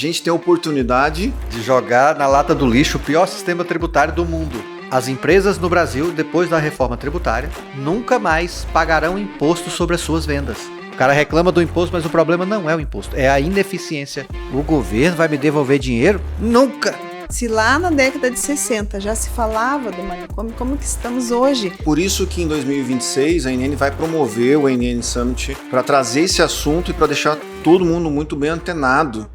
gente tem a oportunidade de jogar na lata do lixo o pior sistema tributário do mundo. As empresas no Brasil, depois da reforma tributária, nunca mais pagarão imposto sobre as suas vendas. O cara reclama do imposto, mas o problema não é o imposto, é a ineficiência. O governo vai me devolver dinheiro? Nunca! Se lá na década de 60 já se falava do manicômio, como que estamos hoje? Por isso que em 2026 a NN vai promover o NN Summit para trazer esse assunto e para deixar todo mundo muito bem antenado.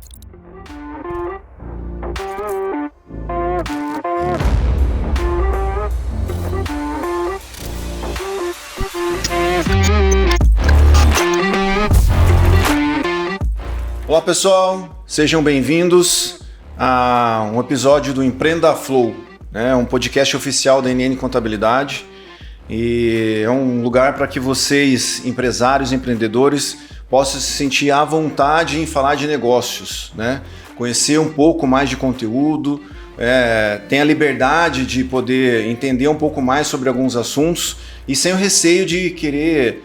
Olá pessoal, sejam bem-vindos a um episódio do Empreenda Flow, né? Um podcast oficial da NN Contabilidade e é um lugar para que vocês, empresários, empreendedores, possam se sentir à vontade em falar de negócios, né? Conhecer um pouco mais de conteúdo, ter a liberdade de poder entender um pouco mais sobre alguns assuntos e sem o receio de querer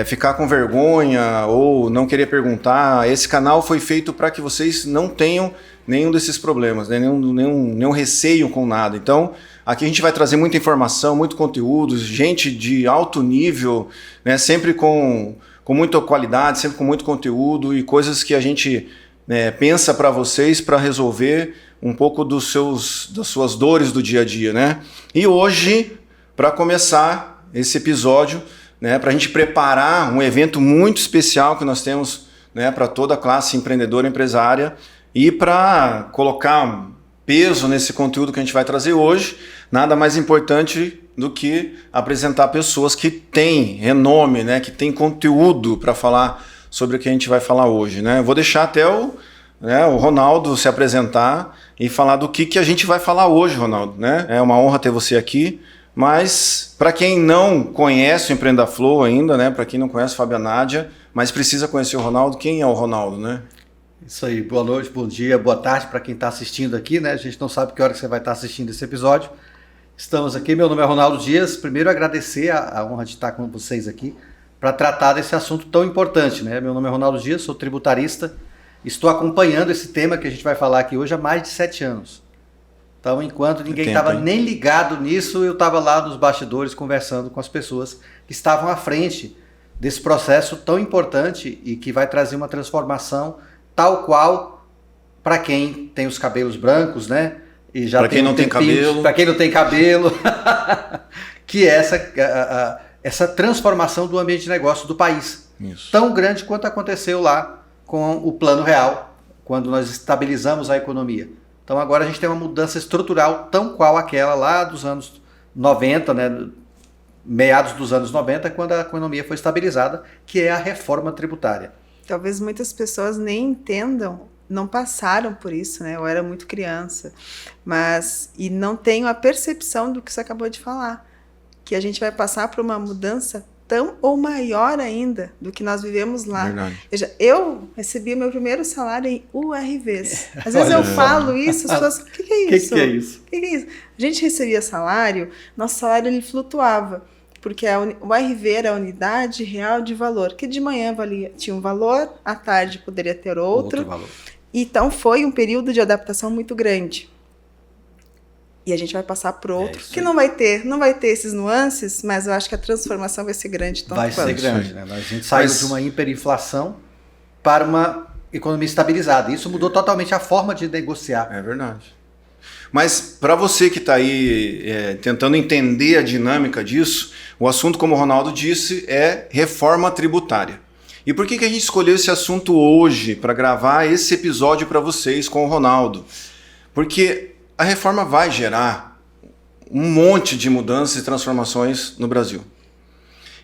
ficar com vergonha ou não querer perguntar. Esse canal foi feito para que vocês não tenham nenhum desses problemas, né? nenhum receio com nada. Então, aqui a gente vai trazer muita informação, muito conteúdo, gente de alto nível, né? Sempre com muita qualidade, sempre com muito conteúdo e coisas que a gente pensa para vocês para resolver um pouco das suas dores do dia a dia, né? E hoje, para começar esse episódio, né, para a gente preparar um evento muito especial que nós temos, né, para toda a classe empreendedora, empresária, e para colocar peso nesse conteúdo que a gente vai trazer hoje, nada mais importante do que apresentar pessoas que têm renome, né, que têm conteúdo para falar sobre o que a gente vai falar hoje, né? Eu vou deixar até o Ronaldo se apresentar e falar do que a gente vai falar hoje, Ronaldo, né? É uma honra ter você aqui. Mas, para quem não conhece o Empreenda Flow ainda, né? Para quem não conhece o Fábio e a Nádia, mas precisa conhecer o Ronaldo, quem é o Ronaldo, né? Isso aí, boa noite, bom dia, boa tarde para quem está assistindo aqui, né? A gente não sabe que hora que você vai estar assistindo esse episódio. Estamos aqui, meu nome é Ronaldo Dias. Primeiro agradecer a honra de estar com vocês aqui para tratar desse assunto tão importante, né? Meu nome é Ronaldo Dias, sou tributarista, estou acompanhando esse tema que a gente vai falar aqui hoje há mais de 7 anos. Então, enquanto ninguém estava nem ligado nisso, eu estava lá nos bastidores conversando com as pessoas que estavam à frente desse processo tão importante e que vai trazer uma transformação tal qual para quem tem os cabelos brancos, né? E já para quem não tem cabelo. Para quem não tem cabelo, que é essa transformação do ambiente de negócio do país. Isso. Tão grande quanto aconteceu lá com o Plano Real, quando nós estabilizamos a economia. Então agora a gente tem uma mudança estrutural tão qual aquela lá dos anos 90, né, meados dos anos 90, quando a economia foi estabilizada, que é a reforma tributária. Talvez muitas pessoas nem entendam, não passaram por isso, né? Eu era muito criança, e não tenho a percepção do que você acabou de falar, que a gente vai passar por uma mudança tão ou maior ainda do que nós vivemos lá. Verdade. Veja, eu recebi o meu primeiro salário em URVs. Às vezes eu falo isso, as pessoas, o que é isso? O que é isso? O que é isso? A gente recebia salário, nosso salário ele flutuava, porque o URV era a unidade real de valor, que de manhã tinha um valor, à tarde poderia ter outro valor. Então foi um período de adaptação muito grande. E a gente vai passar por outro, que não vai ter esses nuances, mas eu acho que a transformação vai ser grande. Vai ser grande, né? A gente saiu de uma hiperinflação para uma economia estabilizada. Isso mudou totalmente a forma de negociar. É verdade. Mas para você que está aí tentando entender a dinâmica disso, o assunto, como o Ronaldo disse, é reforma tributária. E por que a gente escolheu esse assunto hoje para gravar esse episódio para vocês com o Ronaldo? Porque a reforma vai gerar um monte de mudanças e transformações no Brasil.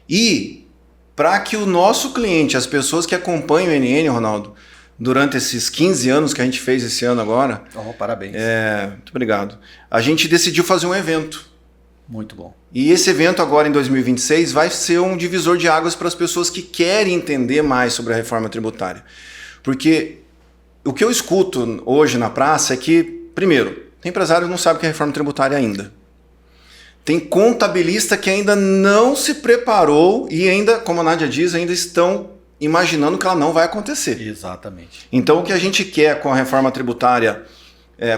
E para que o nosso cliente, as pessoas que acompanham o NN, Ronaldo, durante esses 15 anos que a gente fez esse ano agora... parabéns. Muito obrigado. A gente decidiu fazer um evento. Muito bom. E esse evento agora em 2026 vai ser um divisor de águas para as pessoas que querem entender mais sobre a reforma tributária. Porque o que eu escuto hoje na praça é que, primeiro, tem empresário que não sabe o que é reforma tributária ainda. Tem contabilista que ainda não se preparou e ainda, como a Nádia diz, ainda estão imaginando que ela não vai acontecer. Exatamente. Então, o que a gente quer com a reforma tributária,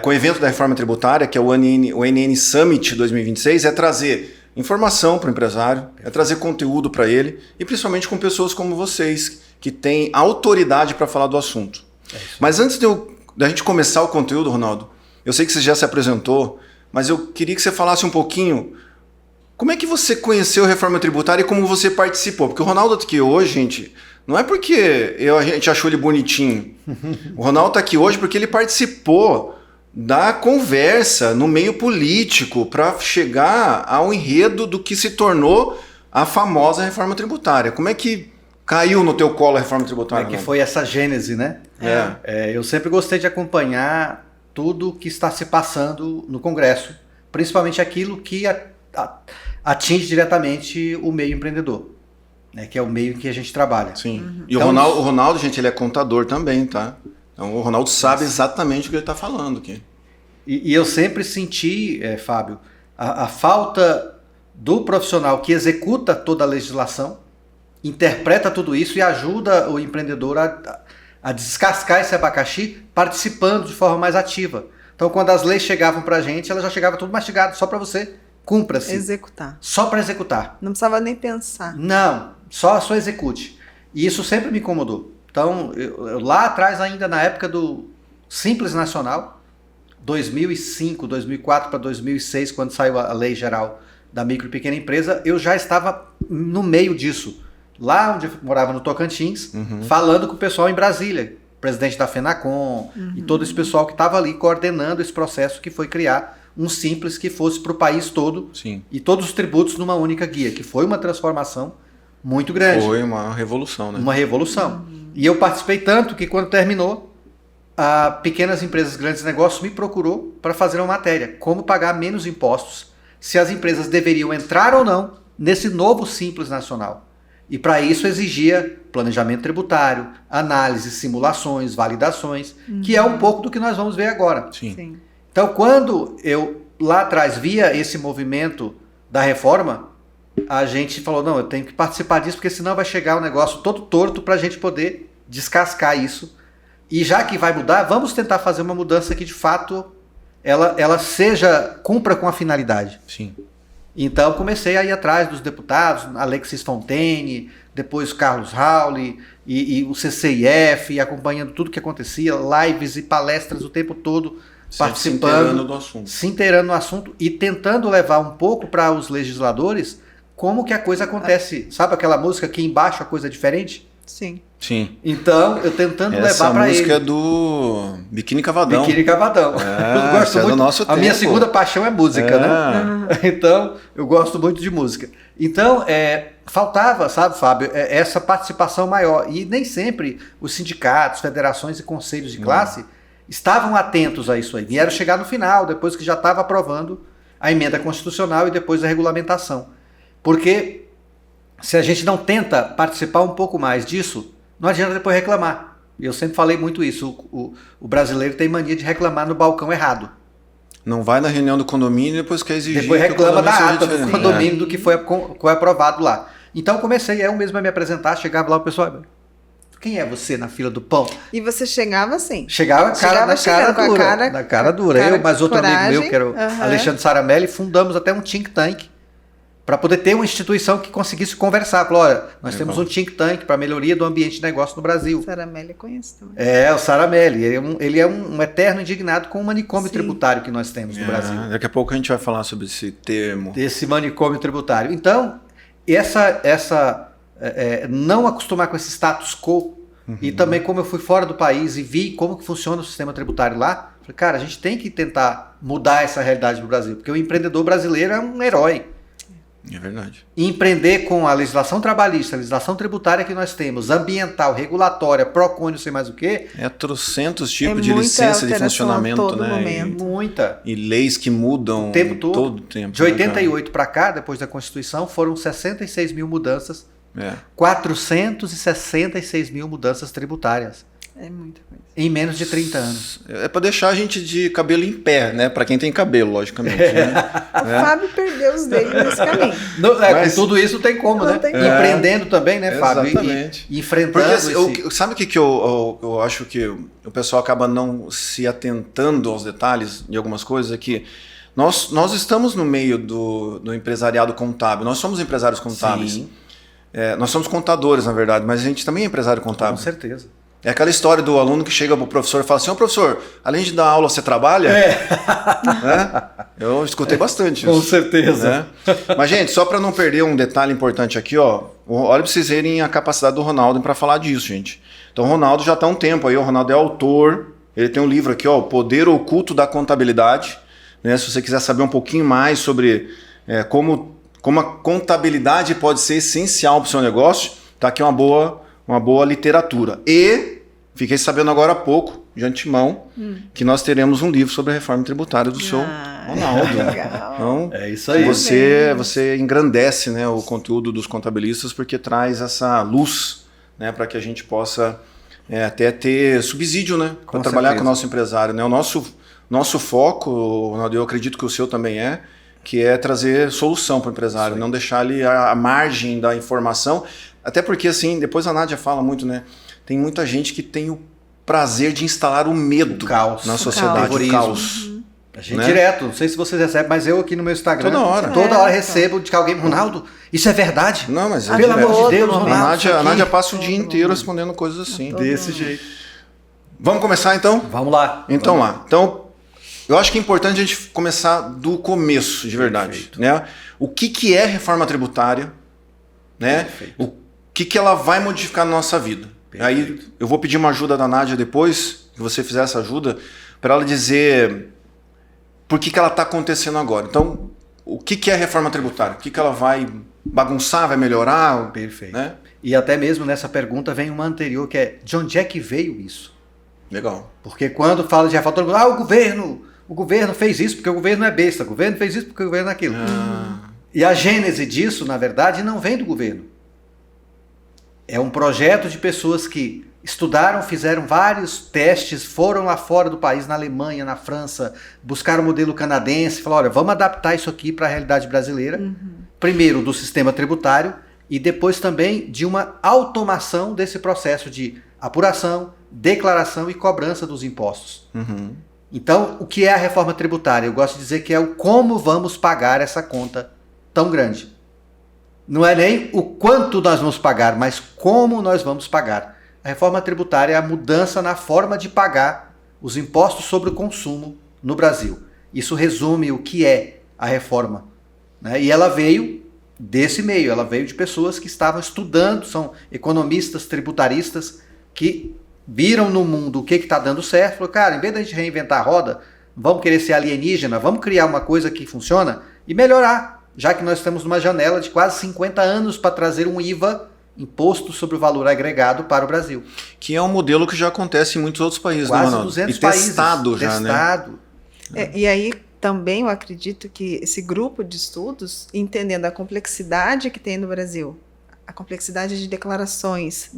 com o evento da reforma tributária, que é o NN Summit 2026, é trazer informação para o empresário, é trazer conteúdo para ele, e principalmente com pessoas como vocês, que têm autoridade para falar do assunto. Mas antes da gente começar o conteúdo, Ronaldo, eu sei que você já se apresentou, mas eu queria que você falasse um pouquinho como é que você conheceu a reforma tributária e como você participou. Porque o Ronaldo está aqui hoje, gente, não é porque a gente achou ele bonitinho. O Ronaldo está aqui hoje porque ele participou da conversa no meio político para chegar ao enredo do que se tornou a famosa reforma tributária. Como é que caiu no teu colo a reforma tributária? Como é que foi essa gênese, né? Eu sempre gostei de acompanhar tudo que está se passando no Congresso, principalmente aquilo que atinge diretamente o meio empreendedor, né? Que é o meio em que a gente trabalha. Sim. Uhum. E então, o Ronaldo, gente, ele é contador também, tá? Então o Ronaldo sabe exatamente o que ele está falando aqui. E eu sempre senti, Fábio, a falta do profissional que executa toda a legislação, interpreta tudo isso e ajuda o empreendedor a descascar esse abacaxi participando de forma mais ativa. Então, quando as leis chegavam para a gente, ela já chegava tudo mastigado, só para você cumpra-se. Executar. Só para executar. Não precisava nem pensar. Não, só execute. E isso sempre me incomodou. Então, eu lá atrás, ainda na época do Simples Nacional, 2005, 2004 para 2006, quando saiu a Lei Geral da Micro e Pequena Empresa, eu já estava no meio disso. Lá onde eu morava no Tocantins, falando com o pessoal em Brasília, presidente da FENACOM e todo esse pessoal que estava ali coordenando esse processo que foi criar um Simples que fosse para o país todo. Sim. E todos os tributos numa única guia, que foi uma transformação muito grande. Foi uma revolução, né? Uma revolução. E eu participei tanto que quando terminou, a Pequenas Empresas Grandes Negócios me procurou para fazer uma matéria, como pagar menos impostos, se as empresas deveriam entrar ou não nesse novo Simples Nacional. E para isso exigia planejamento tributário, análise, simulações, validações, que é um pouco do que nós vamos ver agora. Sim. Então, quando eu lá atrás via esse movimento da reforma, a gente falou, não, eu tenho que participar disso, porque senão vai chegar um negócio todo torto para a gente poder descascar isso. E já que vai mudar, vamos tentar fazer uma mudança que de fato ela cumpra com a finalidade. Sim. Então comecei a ir atrás dos deputados, Alexis Fontaine, depois Carlos Rauli e o CCIF, acompanhando tudo que acontecia, lives e palestras o tempo todo, participando, se inteirando do assunto e tentando levar um pouco para os legisladores como que a coisa acontece. Sabe aquela música Aqui Embaixo a Coisa é Diferente? Sim. Então, eu tentando levar para ele. Essa música é do Biquíni Cavadão. Biquíni Cavadão. Eu gosto muito. Do nosso tempo. A minha segunda paixão é música, né? Então, eu gosto muito de música. Então, faltava, sabe, Fábio, essa participação maior. E nem sempre os sindicatos, federações e conselhos de classe estavam atentos a isso aí. Vieram chegar no final, depois que já estava aprovando a emenda constitucional e depois a regulamentação. Porque se a gente não tenta participar um pouco mais disso, não adianta depois reclamar. Eu sempre falei muito isso. O brasileiro tem mania de reclamar no balcão errado. Não vai na reunião do condomínio e depois quer exigir. Depois reclama da ata do diferente. condomínio do que foi aprovado lá. Então comecei eu mesmo a me apresentar, chegava lá o pessoal... Quem é você na fila do pão? E você chegava assim? Chegava na cara dura. Eu, mais outro amigo meu, que era o Alexandre Saramelli, fundamos até um think tank para poder ter uma instituição que conseguisse conversar. Falou, olha, nós temos um think tank para melhoria do ambiente de negócio no Brasil. O Saramelli conhece também. O Saramelli. Ele é um eterno indignado com o manicômio tributário que nós temos no Brasil. Daqui a pouco a gente vai falar sobre esse termo. Desse manicômio tributário. Então, não acostumar com esse status quo, e também como eu fui fora do país e vi como que funciona o sistema tributário lá, falei, cara, a gente tem que tentar mudar essa realidade no Brasil, porque o empreendedor brasileiro é um herói. É verdade. E empreender com a legislação trabalhista, a legislação tributária que nós temos, ambiental, regulatória, PROCON, não sei mais o quê. Trocentos tipos de licença de funcionamento, todo né? Momento. Muita. E leis que mudam o tempo todo. Todo o tempo. De 88 para cá, depois da Constituição, foram 66 mil mudanças. 466 mil mudanças tributárias. É muita coisa. Em menos de 30 anos. É para deixar a gente de cabelo em pé, né? Para quem tem cabelo, logicamente. Né? O Fábio perdeu os dele nesse caminho. Com tudo isso não tem como, né? Tem como. Empreendendo também, né, Fábio? Exatamente. E enfrentando Porque assim, sabe o que eu acho que o pessoal acaba não se atentando aos detalhes de algumas coisas? É que nós estamos no meio do empresariado contábil. Nós somos empresários contábeis. Sim. Nós somos contadores, na verdade, mas a gente também é empresário contábil. Com certeza. É aquela história do aluno que chega pro professor e fala assim: ô professor, além de dar aula, você trabalha? Né? Eu escutei bastante isso. Com certeza. Né? Mas, gente, só para não perder um detalhe importante aqui, ó, olha para vocês verem a capacidade do Ronaldo para falar disso, gente. Então, o Ronaldo já está há um tempo aí, o Ronaldo é autor, ele tem um livro aqui, ó, O Poder Oculto da Contabilidade. Né? Se você quiser saber um pouquinho mais sobre como a contabilidade pode ser essencial para o seu negócio, tá aqui uma boa literatura. E fiquei sabendo agora há pouco, de antemão, que nós teremos um livro sobre a reforma tributária do seu Ronaldo. Legal. Então, É isso aí. você engrandece, né, o conteúdo dos contabilistas porque traz essa luz, né, para que a gente possa até ter subsídio, né, para trabalhar com o nosso empresário. Né? O nosso foco, Ronaldo, eu acredito que o seu também que é trazer solução para o empresário, não deixar ele à margem da informação. Até porque, assim, depois a Nádia fala muito, né? Tem muita gente que tem o prazer de instalar o medo na sociedade, o caos. A gente direto, não sei se vocês recebem, mas eu aqui no meu Instagram, toda hora recebo de que alguém, Ronaldo, isso é verdade? Não, mas pelo amor de Deus, Ronaldo. A Nádia passa o dia inteiro respondendo coisas assim. Desse jeito. Vamos começar então? Vamos lá. Então, eu acho que é importante a gente começar do começo, de verdade. Né? O que é reforma tributária? Né? O que ela vai modificar na nossa vida? Aí eu vou pedir uma ajuda da Nádia depois, que você fizer essa ajuda, para ela dizer por que ela está acontecendo agora. Então, o que é a reforma tributária? O que ela vai bagunçar, vai melhorar? Perfeito. Né? E até mesmo nessa pergunta vem uma anterior, que é de onde é que veio isso? Legal. Porque quando fala de reforma tributária, o governo fez isso porque o governo é besta, o governo fez isso porque o governo é aquilo. E a gênese disso, na verdade, não vem do governo. É um projeto de pessoas que estudaram, fizeram vários testes, foram lá fora do país, na Alemanha, na França, buscaram o modelo canadense, falaram, olha, vamos adaptar isso aqui para a realidade brasileira. Primeiro do sistema tributário e depois também de uma automação desse processo de apuração, declaração e cobrança dos impostos. Então, o que é a reforma tributária? Eu gosto de dizer que é o como vamos pagar essa conta tão grande. Não é nem o quanto nós vamos pagar, mas como nós vamos pagar. A reforma tributária é a mudança na forma de pagar os impostos sobre o consumo no Brasil. Isso resume o que é a reforma. Né? E ela veio desse meio, ela veio de pessoas que estavam estudando, são economistas, tributaristas, que viram no mundo o que está dando certo, falaram, cara, em vez da gente reinventar a roda, vamos querer ser alienígena, vamos criar uma coisa que funciona e melhorar. Já que nós estamos numa janela de quase 50 anos para trazer um IVA, Imposto sobre o Valor Agregado, para o Brasil. Que é um modelo que já acontece em muitos outros países, quase né, Ronaldo? 200 e países. Testado já, né? E aí também eu acredito que esse grupo de estudos, entendendo a complexidade que tem no Brasil, a complexidade de declarações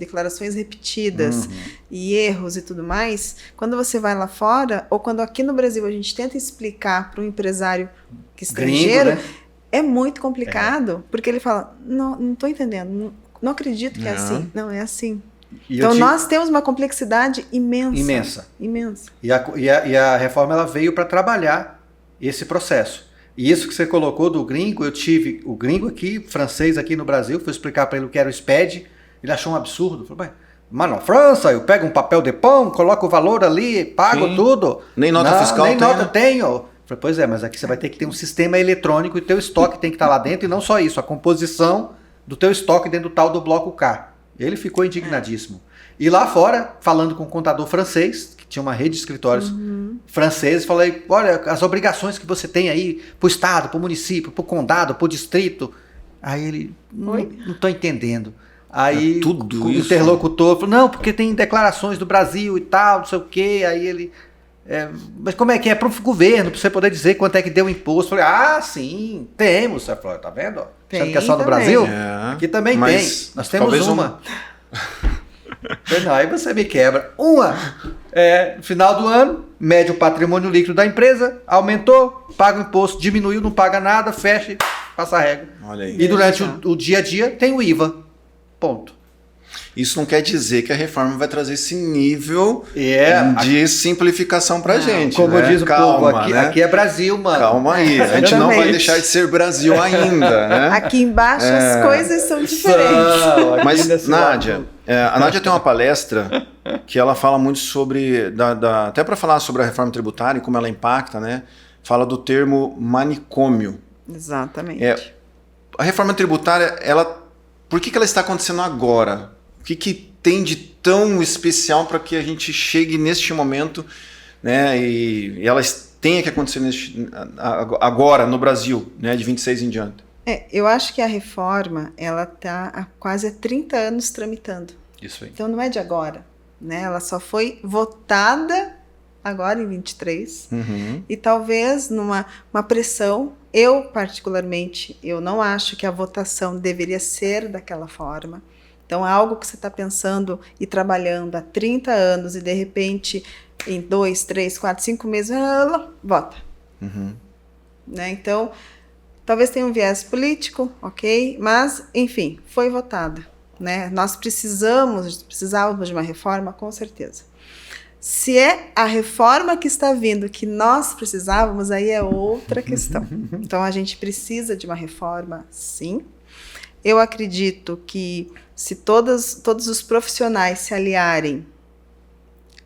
repetidas e erros e tudo mais, quando você vai lá fora, ou quando aqui no Brasil a gente tenta explicar para um empresário estrangeiro, Gringo, né? É muito complicado, porque ele fala, não estou entendendo, não acredito que é assim. Não, é assim. Então nós temos uma complexidade imensa. E a reforma ela veio para trabalhar esse processo. E isso que você colocou do gringo, eu tive o gringo aqui, francês aqui no Brasil, fui explicar para ele o que era o SPED, ele achou um absurdo, falou, mas na França eu pego um papel de pão, coloco o valor ali, pago tudo. Nem nota fiscal nem nota tenho. Falei, pois é, mas aqui você vai ter que ter um sistema eletrônico e teu estoque tem que estar lá dentro, e não só isso, a composição do teu estoque dentro do tal do bloco K. Ele ficou indignadíssimo. E lá fora, falando com um contador francês, que tinha uma rede de escritórios franceses, falei, olha, as obrigações que você tem aí pro estado, pro município, pro condado, pro distrito. Aí ele, não estou entendendo. Aí o interlocutor falou, não, porque tem declarações do Brasil e tal, não sei o quê. Aí ele... mas como é que é para o governo, para você poder dizer quanto é que deu o imposto? Eu falei, sim, temos. Você falou, tá vendo? Achando que é só no Brasil? Aqui também tem. Nós temos uma. Falei, não, aí você me quebra. No final do ano, mede o patrimônio líquido da empresa, aumentou, paga o imposto, diminuiu, não paga nada, fecha e passa a régua. Olha aí. E durante o dia a dia tem o IVA. Ponto. Isso não quer dizer que a reforma vai trazer esse nível de simplificação pra gente. Como né? diz o Calma, povo, né? aqui é Brasil, mano. Calma aí, a gente não vai Exatamente. deixar de ser Brasil ainda, né? Aqui embaixo as coisas são diferentes. Mas, Nádia, a Nádia tem uma palestra que ela fala muito sobre, até para falar sobre a reforma tributária e como ela impacta, né? Fala do termo manicômio. Exatamente. A reforma tributária, por que ela está acontecendo agora? O que tem de tão especial para que a gente chegue neste momento, né? E ela tenha que acontecer agora no Brasil, né? De 26 em diante. Eu acho que a reforma, ela está há quase 30 anos tramitando. Isso aí. Então não é de agora, né? Ela só foi votada agora em 23 e talvez numa pressão. Eu, particularmente, eu não acho que a votação deveria ser daquela forma. Então, é algo que você está pensando e trabalhando há 30 anos e, de repente, em 2, 3, 4, 5 meses, vota. Né? Então, talvez tenha um viés político, ok? Mas, enfim, foi votada. Né? Nós precisávamos de uma reforma, com certeza. Se é a reforma que está vindo que nós precisávamos, aí é outra questão. Então, a gente precisa de uma reforma, sim. Eu acredito que se todos os profissionais se aliarem,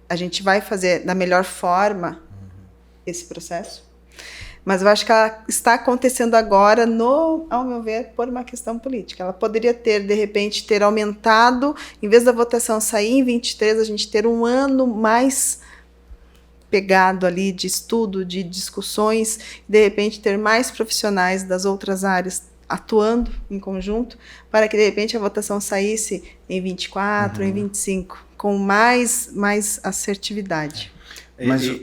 a gente vai fazer da melhor forma esse processo. Mas eu acho que ela está acontecendo agora, ao meu ver, por uma questão política. Ela poderia de repente, ter aumentado, em vez da votação sair em 23, a gente ter um ano mais pegado ali de estudo, de discussões, de repente ter mais profissionais das outras áreas atuando em conjunto, para que de repente a votação saísse em 24, em 25, com mais assertividade.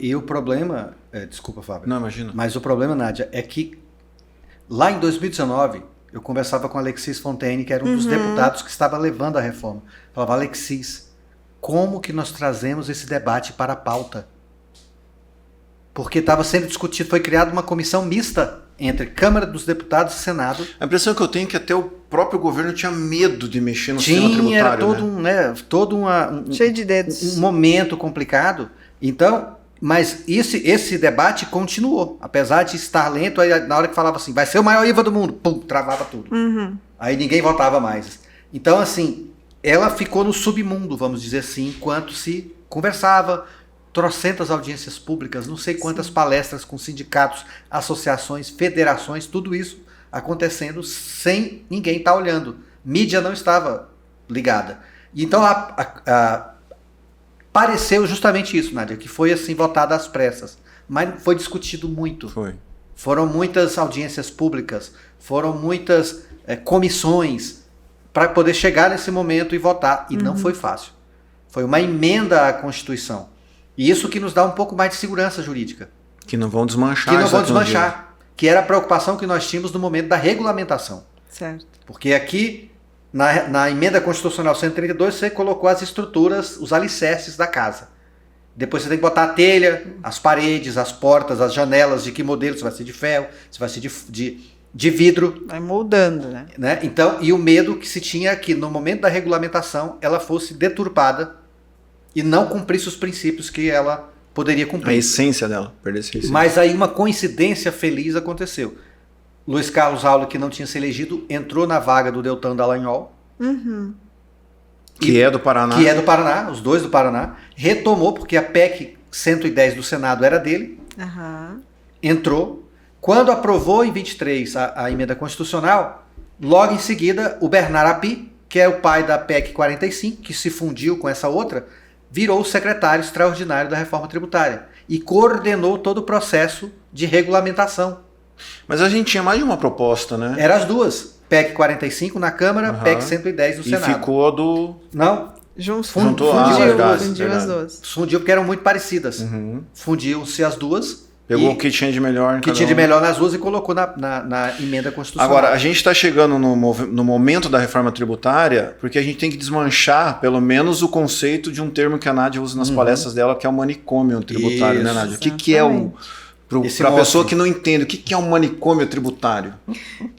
E o problema, desculpa, Fábio. Não, imagina. Mas o problema, Nádia, é que lá em 2019, eu conversava com Alexis Fontaine, que era um dos deputados que estava levando a reforma. Falava, Alexis, como que nós trazemos esse debate para a pauta? Porque estava sendo discutido, foi criada uma comissão mista entre Câmara dos Deputados e Senado. A impressão que eu tenho é que até o próprio governo tinha medo de mexer no sistema tributário. Era todo cheio de dedos. Um momento complicado. Então, mas esse debate continuou. Apesar de estar lento, aí na hora que falava assim, vai ser o maior IVA do mundo, pum, travava tudo. Aí ninguém votava mais. Então, assim, ela ficou no submundo, vamos dizer assim, enquanto se conversava, trocentas audiências públicas, não sei quantas palestras com sindicatos, associações, federações, tudo isso acontecendo sem ninguém estar olhando. Mídia não estava ligada. Então, pareceu justamente isso, Nádia, que foi assim votada às pressas. Mas foi discutido muito. Foram muitas audiências públicas, foram muitas comissões para poder chegar nesse momento e votar. E não foi fácil. Foi uma emenda à Constituição. E isso que nos dá um pouco mais de segurança jurídica. Que não vão desmanchar. Que não vão desmanchar. Que era a preocupação que nós tínhamos no momento da regulamentação. Certo. Porque aqui, na emenda constitucional 132, você colocou as estruturas, os alicerces da casa. Depois você tem que botar a telha, as paredes, as portas, as janelas, de que modelo, se vai ser de ferro, se vai ser de vidro. Vai moldando, né? Então, e o medo que se tinha que no momento da regulamentação ela fosse deturpada e não cumprisse os princípios que ela poderia cumprir. A essência dela, perdesse a essência. Mas aí uma coincidência feliz aconteceu. Luiz Carlos Aulo, que não tinha se elegido, entrou na vaga do Deltan Dallagnol. Que é do Paraná. Que é do Paraná, os dois do Paraná. Retomou, porque a PEC 110 do Senado era dele. Entrou. Quando aprovou em 23 a emenda constitucional, logo em seguida o Bernard Api, que é o pai da PEC 45, que se fundiu com essa outra, virou o secretário extraordinário da reforma tributária e coordenou todo o processo de regulamentação. Mas a gente tinha mais de uma proposta, né? Eram as duas. PEC 45 na Câmara, PEC 110 no Senado. E ficou do... Não. Juntou fundiu as duas. Fundiu porque eram muito parecidas. Fundiam-se as duas Pegou o que tinha de melhor. O que tinha de melhor nas duas e colocou na emenda constitucional. Agora, a gente está chegando no momento da reforma tributária porque a gente tem que desmanchar, pelo menos, o conceito de um termo que a Nádia usa nas palestras dela, que é o manicômio tributário, né, Nádia? O que é o... Para a pessoa que não entende, o que é um manicômio tributário?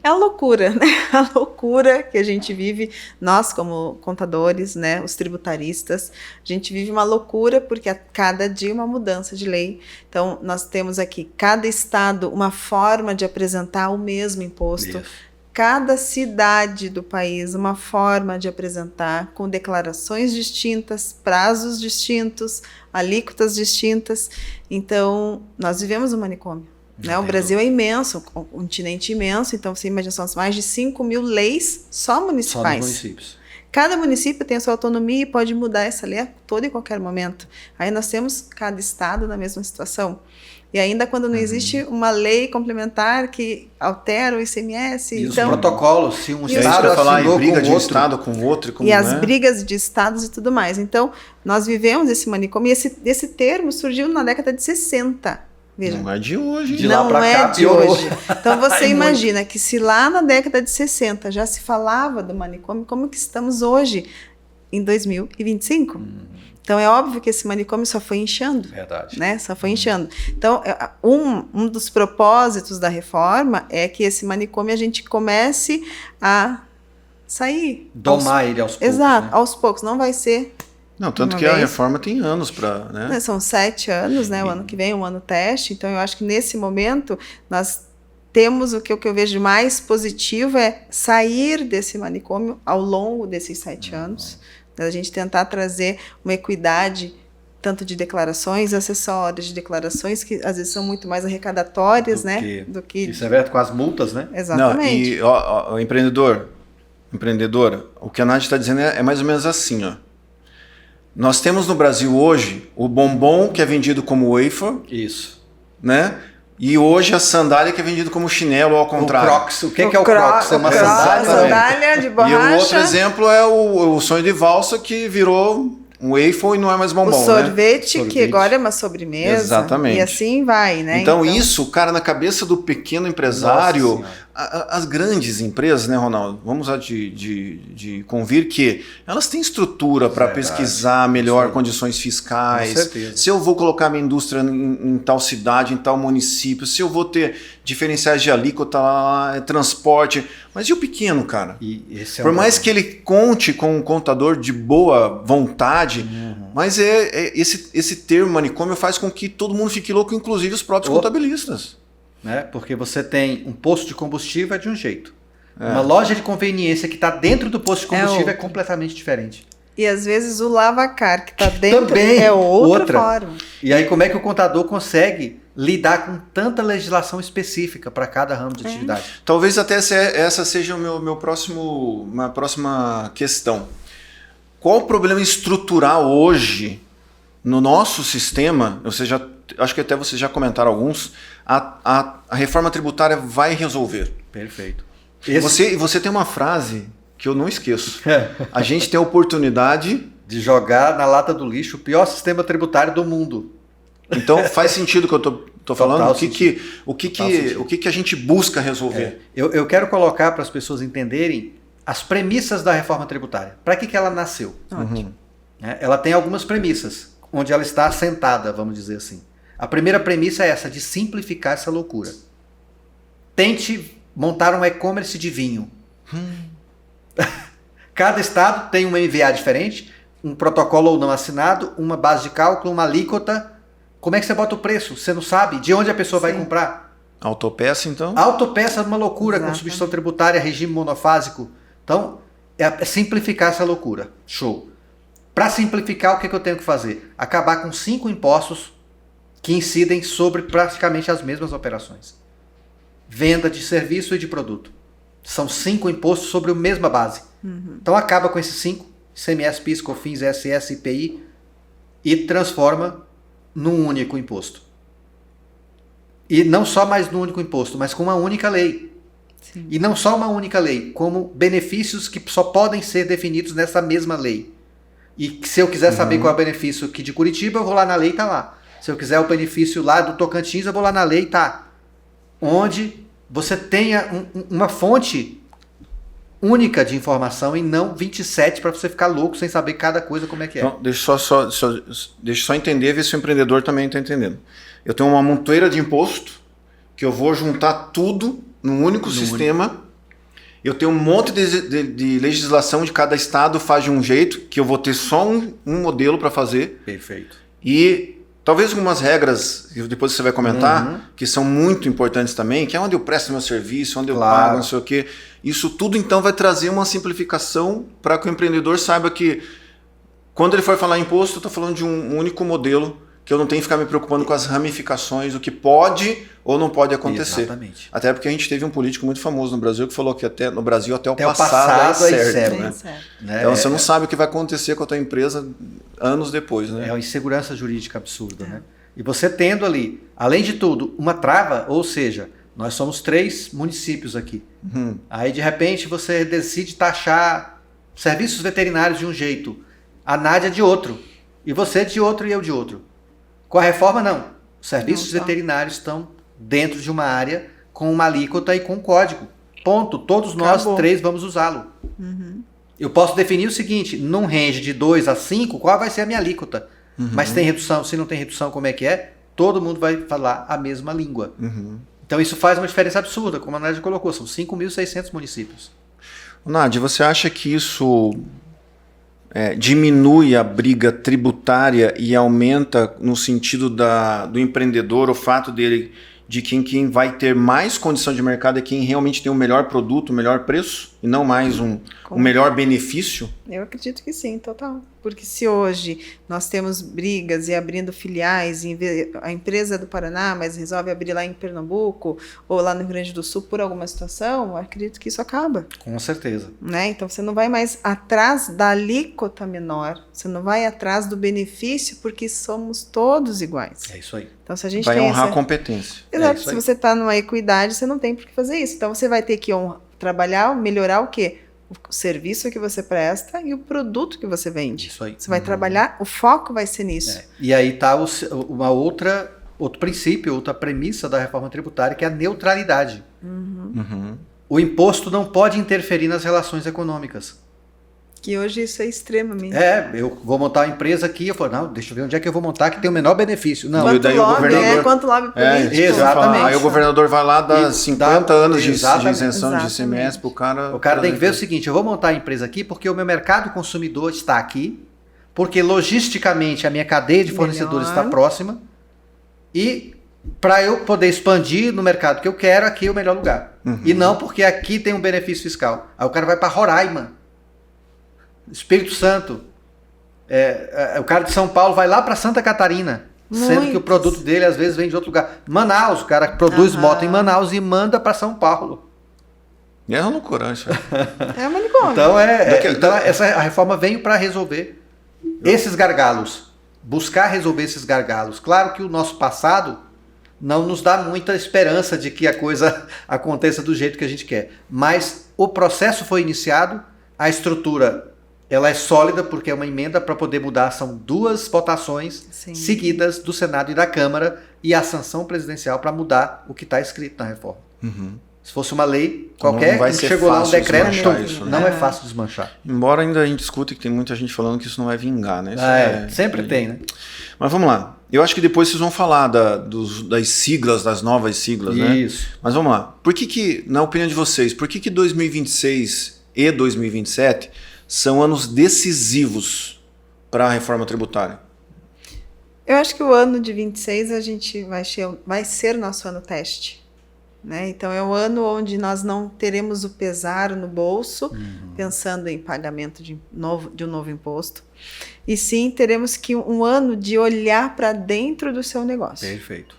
É a loucura, né? A loucura que a gente vive, nós como contadores, né, os tributaristas, a gente vive uma loucura porque a cada dia uma mudança de lei. Então, nós temos aqui, cada estado, uma forma de apresentar o mesmo imposto. Isso. Cada cidade do país, uma forma de apresentar, com declarações distintas, prazos distintos, alíquotas distintas. Então, nós vivemos um manicômio. Né? O Brasil é imenso, um continente imenso, então você imagina, são mais de 5.000 leis só municipais. Só nos municípios. Cada município tem a sua autonomia e pode mudar essa lei a todo e qualquer momento. Aí nós temos cada estado na mesma situação. E ainda quando não existe uma lei complementar que altera o ICMS... E então, os protocolos, se um estado falar em briga com de um outro, estado com outro... E as brigas de estados e tudo mais. Então, nós vivemos esse manicômio. E esse termo surgiu na década de 60. Veja. Não é de hoje. De lá não pra é cá, de piorou. hoje. Então, você imagina que se lá na década de 60 já se falava do manicômio, como que estamos hoje, em 2025? Então, é óbvio que esse manicômio só foi inchando. Verdade. Né? Só foi inchando. Então, um dos propósitos da reforma é que esse manicômio a gente comece a sair. Domar ele aos poucos. Exato, né? aos poucos. Não vai ser... Não, tanto que a reforma tem anos para... Né? São 7 anos, né? O ano que vem, um ano teste. Então, eu acho que nesse momento, nós temos o que eu vejo de mais positivo é sair desse manicômio ao longo desses 7 anos. A gente tentar trazer uma equidade tanto de declarações acessórias, de declarações que às vezes são muito mais arrecadatórias, do que... Isso é verdade, com as multas, né? Exatamente. Não, e empreendedora, o que a Nádia está dizendo é mais ou menos assim, ó. Nós temos no Brasil hoje o bombom que é vendido como wafer. Isso. Né? E hoje a sandália que é vendido como chinelo ou ao contrário. O Crocs. O que é o Crocs? É uma sandália de borracha. E o outro exemplo é o sonho de valsa que virou um waffle e não é mais bombom, o sorvete, que agora é uma sobremesa. Exatamente. E assim vai, né? Então isso, cara, na cabeça do pequeno empresário, as grandes empresas, né, Ronaldo? Vamos lá de convir que elas têm estrutura para pesquisar melhor condições fiscais. Com certeza. Se eu vou colocar minha indústria em tal cidade, em tal município, se eu vou ter diferenciais de alíquota, transporte. Mas e o pequeno, cara? Por mais que ele conte com um contador de boa vontade, mas esse termo manicômio faz com que todo mundo fique louco, inclusive os próprios contabilistas. Né? Porque você tem um posto de combustível é de um jeito. Uma loja de conveniência que está dentro do posto de combustível é completamente diferente. E às vezes o lavacar que está dentro também é outra forma. E aí como é que o contador consegue lidar com tanta legislação específica para cada ramo de atividade? Talvez até essa seja minha próxima questão. Qual o problema estrutural hoje no nosso sistema? Acho que até vocês já comentaram alguns. A reforma tributária vai resolver. Perfeito. Você tem uma frase que eu não esqueço. A gente tem a oportunidade de jogar na lata do lixo o pior sistema tributário do mundo. Então faz sentido o que eu tô falando? O que a gente busca resolver? Eu quero colocar para as pessoas entenderem as premissas da reforma tributária. Para que ela nasceu? Ela tem algumas premissas, onde ela está assentada, vamos dizer assim. A primeira premissa é essa, de simplificar essa loucura. Tente montar um e-commerce de vinho. Cada estado tem uma MVA diferente, um protocolo ou não assinado, uma base de cálculo, uma alíquota. Como é que você bota o preço? Você não sabe de onde a pessoa vai comprar? Autopeça, então? Autopeça é uma loucura, com substituição tributária, regime monofásico. Então, é simplificar essa loucura. Show. Para simplificar, o que eu tenho que fazer? Acabar com 5 impostos que incidem sobre praticamente as mesmas operações. Venda de serviço e de produto. São 5 impostos sobre a mesma base. Então acaba com esses 5, ICMS, PIS, COFINS, ISS, IPI, e transforma num único imposto. E não só mais num único imposto, mas com uma única lei. Sim. E não só uma única lei, como benefícios que só podem ser definidos nessa mesma lei. E se eu quiser saber qual é o benefício aqui de Curitiba, eu vou lá na lei e está lá. Se eu quiser o benefício lá do Tocantins, eu vou lá na lei, tá? Onde você tenha uma fonte única de informação e não 27 para você ficar louco sem saber cada coisa como é que é. Então, deixa eu só entender, ver se o empreendedor também está entendendo. Eu tenho uma montoeira de imposto que eu vou juntar tudo num único sistema. Eu tenho um monte de legislação de cada estado faz de um jeito, que eu vou ter só um modelo para fazer. Perfeito. E talvez algumas regras, depois você vai comentar, que são muito importantes também, que é onde eu presto meu serviço, onde eu pago, não sei o quê. Isso tudo então vai trazer uma simplificação para que o empreendedor saiba que quando ele for falar imposto, eu estou falando de um único modelo, que eu não tenho que ficar me preocupando com as ramificações, o que pode ou não pode acontecer. Exatamente. Até porque a gente teve um político muito famoso no Brasil que falou que até no Brasil até o passado passado é é certo. certo. Né? Então você não sabe o que vai acontecer com a tua empresa anos depois. Né? É uma insegurança jurídica absurda. Né? E você tendo ali, além de tudo, uma trava, ou seja, nós somos 3 municípios aqui. Aí de repente você decide taxar serviços veterinários de um jeito, a Nádia de outro, e você de outro e eu de outro. Com a reforma, não. Os serviços veterinários estão dentro de uma área com uma alíquota e com um código. Ponto. Todos nós 3 vamos usá-lo. Eu posso definir o seguinte, num range de 2 a 5, qual vai ser a minha alíquota? Mas tem redução, se não tem redução, como é que é? Todo mundo vai falar a mesma língua. Então isso faz uma diferença absurda, como a Nádia colocou, são 5.600 municípios. Nádia, você acha que isso diminui a briga tributária e aumenta no sentido do empreendedor o fato de quem vai ter mais condição de mercado é quem realmente tem o melhor produto, o melhor preço e não mais um melhor benefício? Eu acredito que sim, total. Porque se hoje nós temos brigas e abrindo filiais, a empresa é do Paraná, mas resolve abrir lá em Pernambuco ou lá no Rio Grande do Sul por alguma situação, eu acredito que isso acaba. Com certeza. Né? Então você não vai mais atrás da alíquota menor, você não vai atrás do benefício porque somos todos iguais. É isso aí. Então, se a gente vai tem honrar a competência. Exato, se você está numa equidade, você não tem por que fazer isso. Então você vai ter que trabalhar, melhorar o quê? O serviço que você presta e o produto que você vende. Isso aí. Você vai trabalhar, o foco vai ser nisso. E aí está outro princípio, outra premissa da reforma tributária, que é a neutralidade. O imposto não pode interferir nas relações econômicas. Que hoje isso é extremamente... eu vou montar uma empresa aqui, eu falo, não, deixa eu ver onde é que eu vou montar que tem o menor benefício. Não, quanto lobby, quanto lobby político. Exatamente. Aí o governador vai lá dar 50 anos de isenção de Exatamente. ICMS pro cara. O cara tem que ver o seguinte, eu vou montar a empresa aqui porque o meu mercado consumidor está aqui, porque logisticamente a minha cadeia de fornecedores está próxima e para eu poder expandir no mercado que eu quero, aqui é o melhor lugar. E não porque aqui tem um benefício fiscal. Aí o cara vai para Roraima, Espírito Santo, o cara de São Paulo vai lá para Santa Catarina, sendo que o produto dele às vezes vem de outro lugar. Manaus, o cara produz moto em Manaus e manda para São Paulo. É uma loucura isso. É uma licor. Então a reforma veio para resolver esses gargalos, buscar resolver esses gargalos. Claro que o nosso passado não nos dá muita esperança de que a coisa aconteça do jeito que a gente quer, mas o processo foi iniciado, a estrutura ela é sólida porque é uma emenda para poder mudar. São 2 votações seguidas do Senado e da Câmara e a sanção presidencial para mudar o que está escrito na reforma. Se fosse uma lei qualquer, chegou lá um decreto, isso, né? Não é fácil desmanchar. Embora ainda a gente escute que tem muita gente falando que isso não vai vingar, né? Sempre tem, né? Mas vamos lá. Eu acho que depois vocês vão falar das siglas, das novas siglas, né? Isso. Mas vamos lá. Por que, na opinião de vocês, por que 2026 e 2027 são anos decisivos para a reforma tributária? Eu acho que o ano de 26 a gente vai ser nosso ano teste. Né? Então é o ano onde nós não teremos o pesar no bolso, pensando em pagamento de um novo imposto, e sim teremos um ano de olhar para dentro do seu negócio. Perfeito.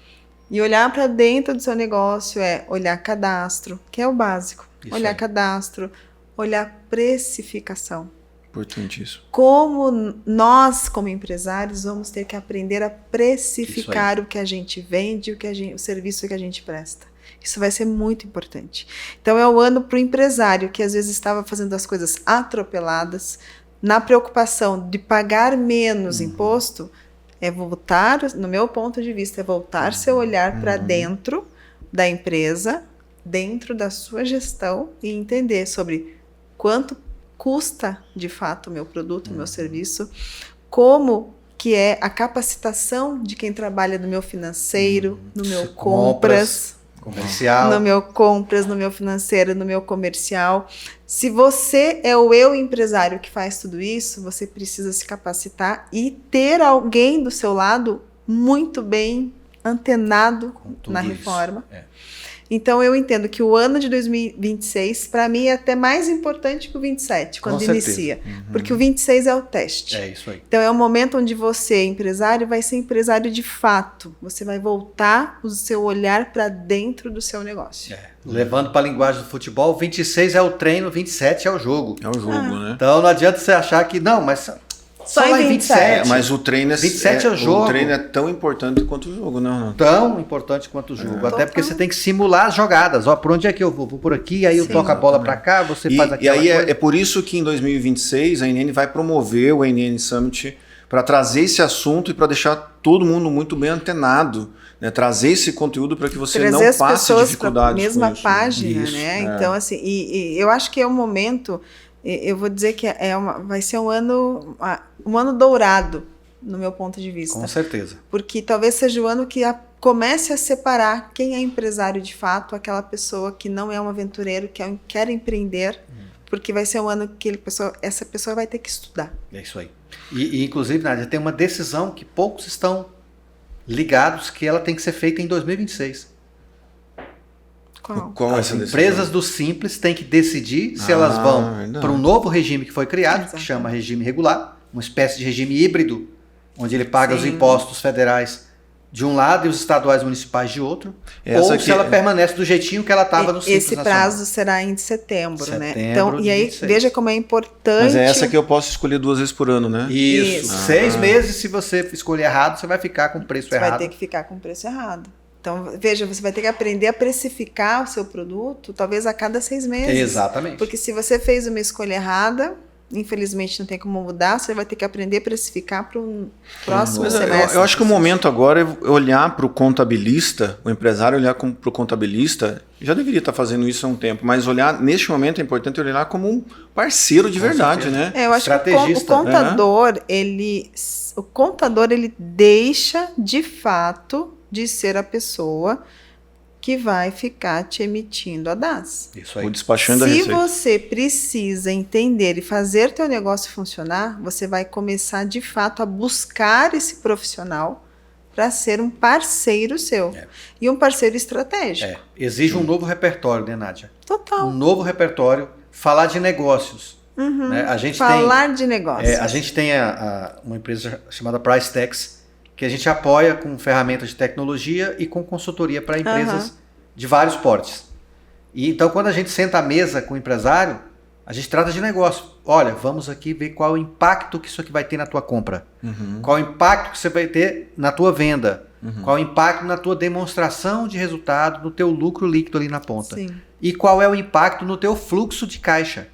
E olhar para dentro do seu negócio é olhar cadastro, que é o básico. Isso olhar aí. Cadastro, olhar precificação. Importantíssimo. Como nós, como empresários, vamos ter que aprender a precificar o que a gente vende, o serviço que a gente presta. Isso vai ser muito importante. Então é o ano para o empresário que às vezes estava fazendo as coisas atropeladas, na preocupação de pagar menos imposto, É voltar, no meu ponto de vista, é voltar seu olhar para dentro da empresa, dentro da sua gestão e entender sobre quanto custa de fato o meu produto, o meu serviço, como que é a capacitação de quem trabalha no meu financeiro, no meu compras, comercial, no meu compras, no meu financeiro, no meu comercial. Se você é o eu empresário que faz tudo isso, você precisa se capacitar e ter alguém do seu lado muito bem antenado na reforma. Então, eu entendo que o ano de 2026, para mim, é até mais importante que o 27, quando inicia. Porque o 26 é o teste. É isso aí. Então, é o momento onde você, empresário, vai ser empresário de fato. Você vai voltar o seu olhar para dentro do seu negócio. Levando para a linguagem do futebol, 26 é o treino, 27 é o jogo. É o jogo, né? Então, não adianta você achar que, não, mas... Só em 27. Mas o treino 27 é o jogo. O treino é tão importante quanto o jogo, não? Tão importante quanto o jogo. Até porque você tem que simular as jogadas. Ó, por onde é que eu vou? Vou por aqui, aí eu toco a bola para cá, você faz aquela coisa. E aí coisa. é por isso que em 2026 a NN vai promover o NN Summit para trazer esse assunto e para deixar todo mundo muito bem antenado. Né, trazer esse conteúdo para que você não passe dificuldades mesma com isso, página, isso, né? Então, assim, e eu acho que é um momento... Eu vou dizer que vai ser um ano dourado, no meu ponto de vista. Com certeza. Porque talvez seja o ano que comece a separar quem é empresário de fato, aquela pessoa que não é um aventureiro, que quer empreender, porque vai ser um ano que essa pessoa vai ter que estudar. É isso aí. E inclusive, Nádia, tem uma decisão que poucos estão ligados, que ela tem que ser feita em 2026. Qual As empresas do Simples têm que decidir se elas vão para um novo regime que foi criado, que chama regime regular, uma espécie de regime híbrido, onde ele paga os impostos federais de um lado e os estaduais municipais de outro, ou se ela permanece do jeitinho que ela estava no Simples Nacional. Esse prazo será em setembro, né? Então, e aí 26. Veja como é importante... Mas é essa que eu posso escolher 2 vezes por ano, né? Isso. 6 meses, se você escolher errado, você vai ficar com o preço errado. Você vai ter que ficar com o preço errado. Então, veja, você vai ter que aprender a precificar o seu produto, talvez a cada 6 meses. Exatamente. Porque se você fez uma escolha errada, infelizmente não tem como mudar, você vai ter que aprender a precificar para um próximo semestre. Eu acho que o momento agora é olhar para o contabilista, o empresário olhar para o contabilista, já deveria estar fazendo isso há um tempo, mas olhar, neste momento é importante olhar como um parceiro de verdade, né? Eu acho que o contador, o contador, ele deixa de fato de ser a pessoa que vai ficar te emitindo a DAS. Isso aí. O despachando da receita. Se você precisa entender e fazer teu negócio funcionar, você vai começar de fato a buscar esse profissional para ser um parceiro seu. E um parceiro estratégico. Exige um novo repertório, né, Nádia? Total. Um novo repertório, falar de negócios. Né? De negócios. A gente tem uma empresa chamada PriceTex, que a gente apoia com ferramentas de tecnologia e com consultoria para empresas de vários portes. E então, quando a gente senta à mesa com o empresário, a gente trata de negócio. Olha, vamos aqui ver qual o impacto que isso aqui vai ter na tua compra. Qual o impacto que você vai ter na tua venda. Qual o impacto na tua demonstração de resultado, no teu lucro líquido ali na ponta. Sim. E qual é o impacto no teu fluxo de caixa.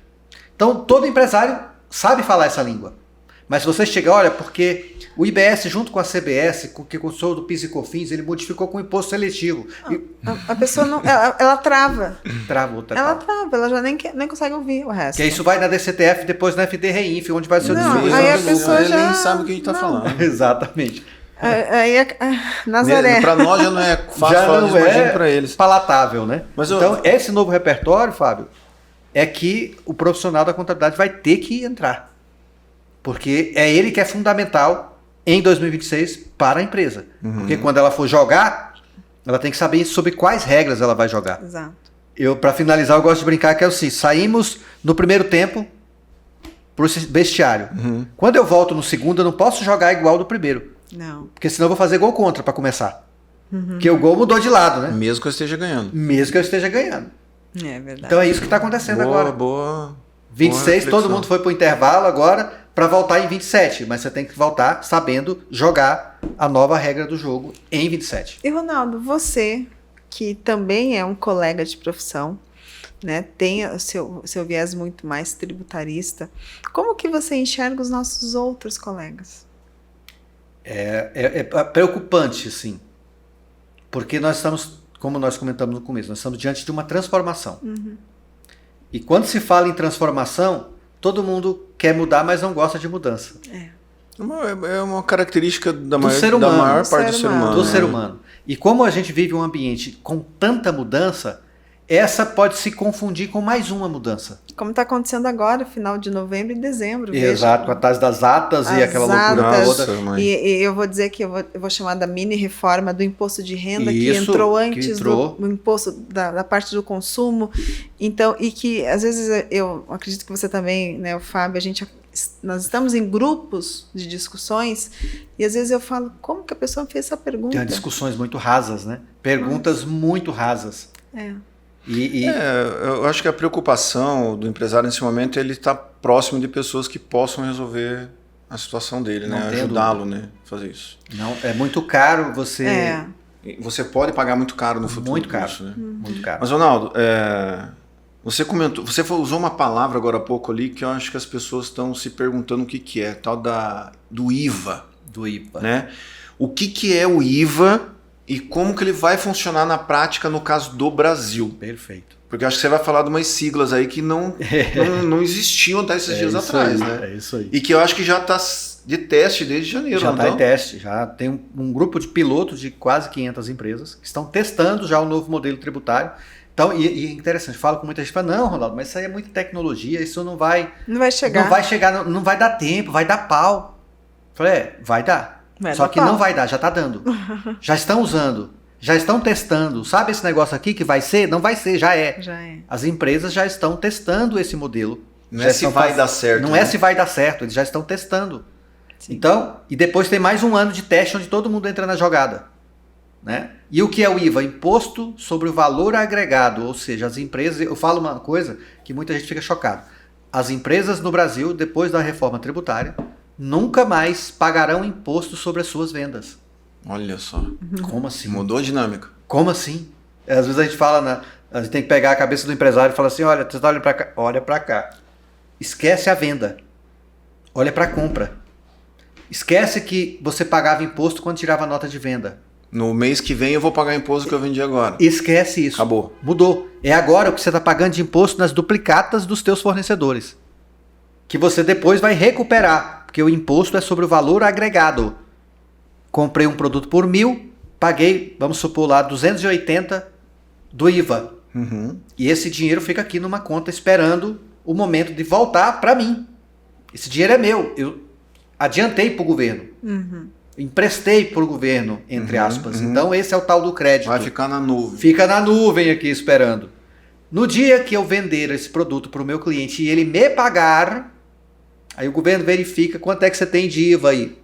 Então, todo empresário sabe falar essa língua. Mas se você chegar, olha, porque o IBS junto com a CBS, que constou do PIS e COFINS, ele modificou com o imposto seletivo. A pessoa não, ela trava. Ela trava, ela já nem consegue ouvir o resto. Que isso vai na DCTF, depois na FD Reinf, onde vai ser o distribuição. Aí a pessoa ele já nem sabe o que a gente está falando. Exatamente. Aí Nazaré. Para nós já não é fácil já falar, não imagina para eles. Palatável, né? Então, esse novo repertório, Fábio, é que o profissional da contabilidade vai ter que entrar. Porque é ele que é fundamental em 2026 para a empresa. Porque quando ela for jogar, ela tem que saber sobre quais regras ela vai jogar. Exato. Para finalizar, eu gosto de brincar que é assim, saímos no primeiro tempo para o vestiário. Quando eu volto no segundo, eu não posso jogar igual do primeiro. Não. Porque senão eu vou fazer gol contra para começar. Porque o gol mudou de lado, né? Mesmo que eu esteja ganhando. É verdade. Então é isso que está acontecendo agora. Boa 26, todo mundo foi para o intervalo agora para voltar em 27. Mas você tem que voltar sabendo jogar a nova regra do jogo em 27. E Ronaldo, você, que também é um colega de profissão, né, tem o seu viés muito mais tributarista, como que você enxerga os nossos outros colegas? É preocupante, sim. Porque nós estamos, como nós comentamos no começo, nós estamos diante de uma transformação. E quando se fala em transformação, todo mundo quer mudar, mas não gosta de mudança. É uma característica da ser humano, maior parte do ser humano. Do ser humano. E como a gente vive um ambiente com tanta mudança, essa pode se confundir com mais uma mudança. Como está acontecendo agora, final de novembro e dezembro. Exato, com a taxa das atas e aquela loucura toda. E eu vou dizer que eu vou chamar da mini reforma do imposto de renda, que entrou antes do imposto da parte do consumo. Então, e que às vezes eu acredito que você também, né, o Fábio, nós estamos em grupos de discussões e às vezes eu falo, como que a pessoa fez essa pergunta? Tem discussões muito rasas, né? Perguntas muito rasas. Eu acho que a preocupação do empresário nesse momento, ele está próximo de pessoas que possam resolver a situação dele, né? Ajudá-lo, né? Fazer isso. Não, é muito caro você... Você pode pagar muito caro no futuro. Muito caro, isso, né? Muito caro. Mas, Ronaldo, você comentou, você usou uma palavra agora há pouco ali que eu acho que as pessoas estão se perguntando o que é, tal do IVA. Do IVA. Né? O que é o IVA e como que ele vai funcionar na prática no caso do Brasil? Perfeito. Porque eu acho que você vai falar de umas siglas aí que não existiam até esses dias atrás, né? É isso aí. E que eu acho que já está de teste desde janeiro. Já está em teste. Já tem um grupo de pilotos de quase 500 empresas que estão testando já o novo modelo tributário. Então, e é interessante, falo com muita gente, fala, não, Ronaldo, mas isso aí é muita tecnologia, isso não vai chegar, não vai dar tempo, vai dar pau. Eu falei, vai dar. Só que não vai dar, já está dando. Já estão usando, já estão testando. Sabe esse negócio aqui que vai ser? Não vai ser, já é. As empresas já estão testando esse modelo. Não é se vai dar certo. Não é se vai dar certo, eles já estão testando. Sim. Então, e depois tem mais um ano de teste onde todo mundo entra na jogada. Né? E o que é o IVA? Imposto sobre o valor agregado, ou seja, as empresas, eu falo uma coisa que muita gente fica chocada, as empresas no Brasil, depois da reforma tributária, nunca mais pagarão imposto sobre as suas vendas. Olha só. Como assim? Mudou a dinâmica. Como assim? Às vezes a gente fala, a gente tem que pegar a cabeça do empresário e falar assim, olha, você olha para cá, olha para cá. Esquece a venda. Olha para a compra. Esquece que você pagava imposto quando tirava a nota de venda. No mês que vem eu vou pagar imposto que eu vendi agora. Esquece isso. Acabou. Mudou. É agora o que você está pagando de imposto nas duplicatas dos teus fornecedores. Que você depois vai recuperar. Porque o imposto é sobre o valor agregado. Comprei um produto por 1.000, paguei, vamos supor lá, 280 do IVA. E esse dinheiro fica aqui numa conta esperando o momento de voltar para mim. Esse dinheiro é meu. Eu adiantei para o governo. Emprestei para o governo, entre aspas. Então esse é o tal do crédito. Vai ficar na nuvem. Fica na nuvem aqui esperando. No dia que eu vender esse produto para o meu cliente e ele me pagar, aí o governo verifica quanto é que você tem de IVA aí.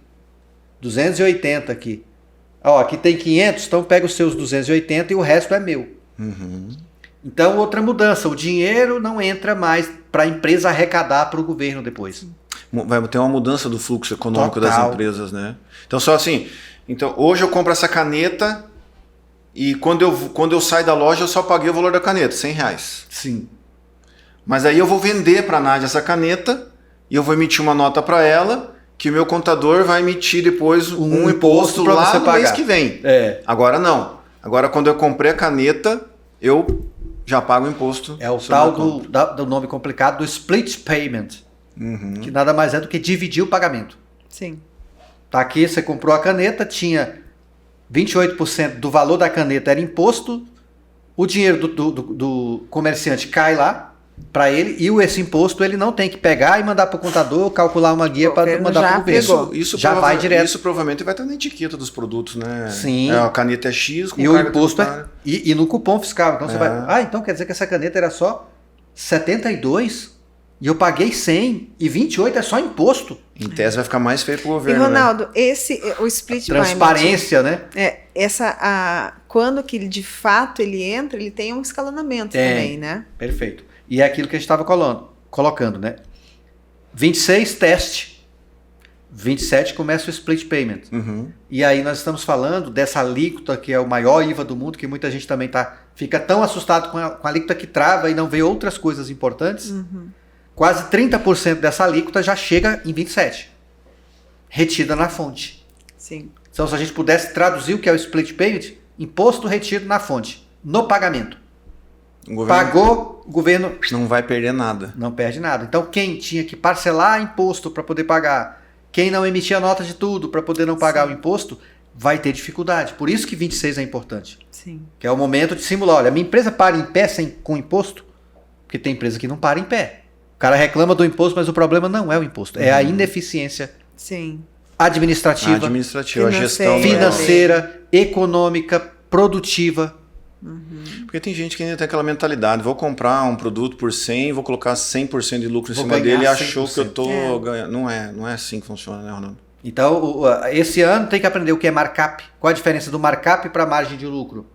280 aqui. Ó, aqui tem 500, então pega os seus 280 e o resto é meu. Então outra mudança, o dinheiro não entra mais para a empresa arrecadar para o governo depois. Vai ter uma mudança do fluxo econômico das empresas, né? Então só assim, então hoje eu compro essa caneta e quando eu saio da loja eu só paguei o valor da caneta, R$100. Sim. Mas aí eu vou vender para a Nádia essa caneta e eu vou emitir uma nota para ela que o meu contador vai emitir depois um imposto lá você no pagar. mês que vem. Agora não. Agora quando eu comprei a caneta, eu já pago o imposto. É o tal do nome complicado do split payment. Que nada mais é do que dividir o pagamento. Sim. Tá aqui, você comprou a caneta, tinha 28% do valor da caneta era imposto, o dinheiro do comerciante cai lá para ele e esse imposto ele não tem que pegar e mandar para o contador, calcular uma guia para mandar para o governo. Isso já vai direto. Isso provavelmente vai estar na etiqueta dos produtos, né? Sim. A caneta é X com e o imposto e no cupom fiscal. Então você vai, então quer dizer que essa caneta era só 72 e eu paguei 100 e 28 é só imposto. Em tese vai ficar mais feio para o governo. E Ronaldo, o split payment, transparência, né? Quando que de fato ele entra, ele tem um escalonamento também, né? Perfeito. E é aquilo que a gente estava colocando, né? 26 teste, 27 começa o split payment. E aí nós estamos falando dessa alíquota que é o maior IVA do mundo, que muita gente também fica tão assustado com a alíquota que trava e não vê outras coisas importantes. Quase 30% dessa alíquota já chega em 27, retida na fonte. Sim. Então, se a gente pudesse traduzir o que é o split payment, imposto retido na fonte, no pagamento. O governo Pagou, o governo não vai perder nada. não perde nada. Então, quem tinha que parcelar imposto para poder pagar, quem não emitia nota de tudo para poder não pagar o imposto, vai ter dificuldade. Por isso que 26 é importante. Sim. Que é o momento de simular. Olha, a minha empresa para em pé com imposto? Porque tem empresa que não para em pé. O cara reclama do imposto, mas o problema não é o imposto. É a ineficiência Sim. administrativa, A gestão. financeira, econômica, produtiva. Porque tem gente que ainda tem aquela mentalidade, vou comprar um produto por 100, vou colocar 100% de lucro em Vou cima ganhar dele e achou 100%. que eu tô ganhando. Não é assim que funciona, né, Ronaldo? Então, esse ano tem que aprender o que é markup. Qual a diferença do markup para a margem de lucro?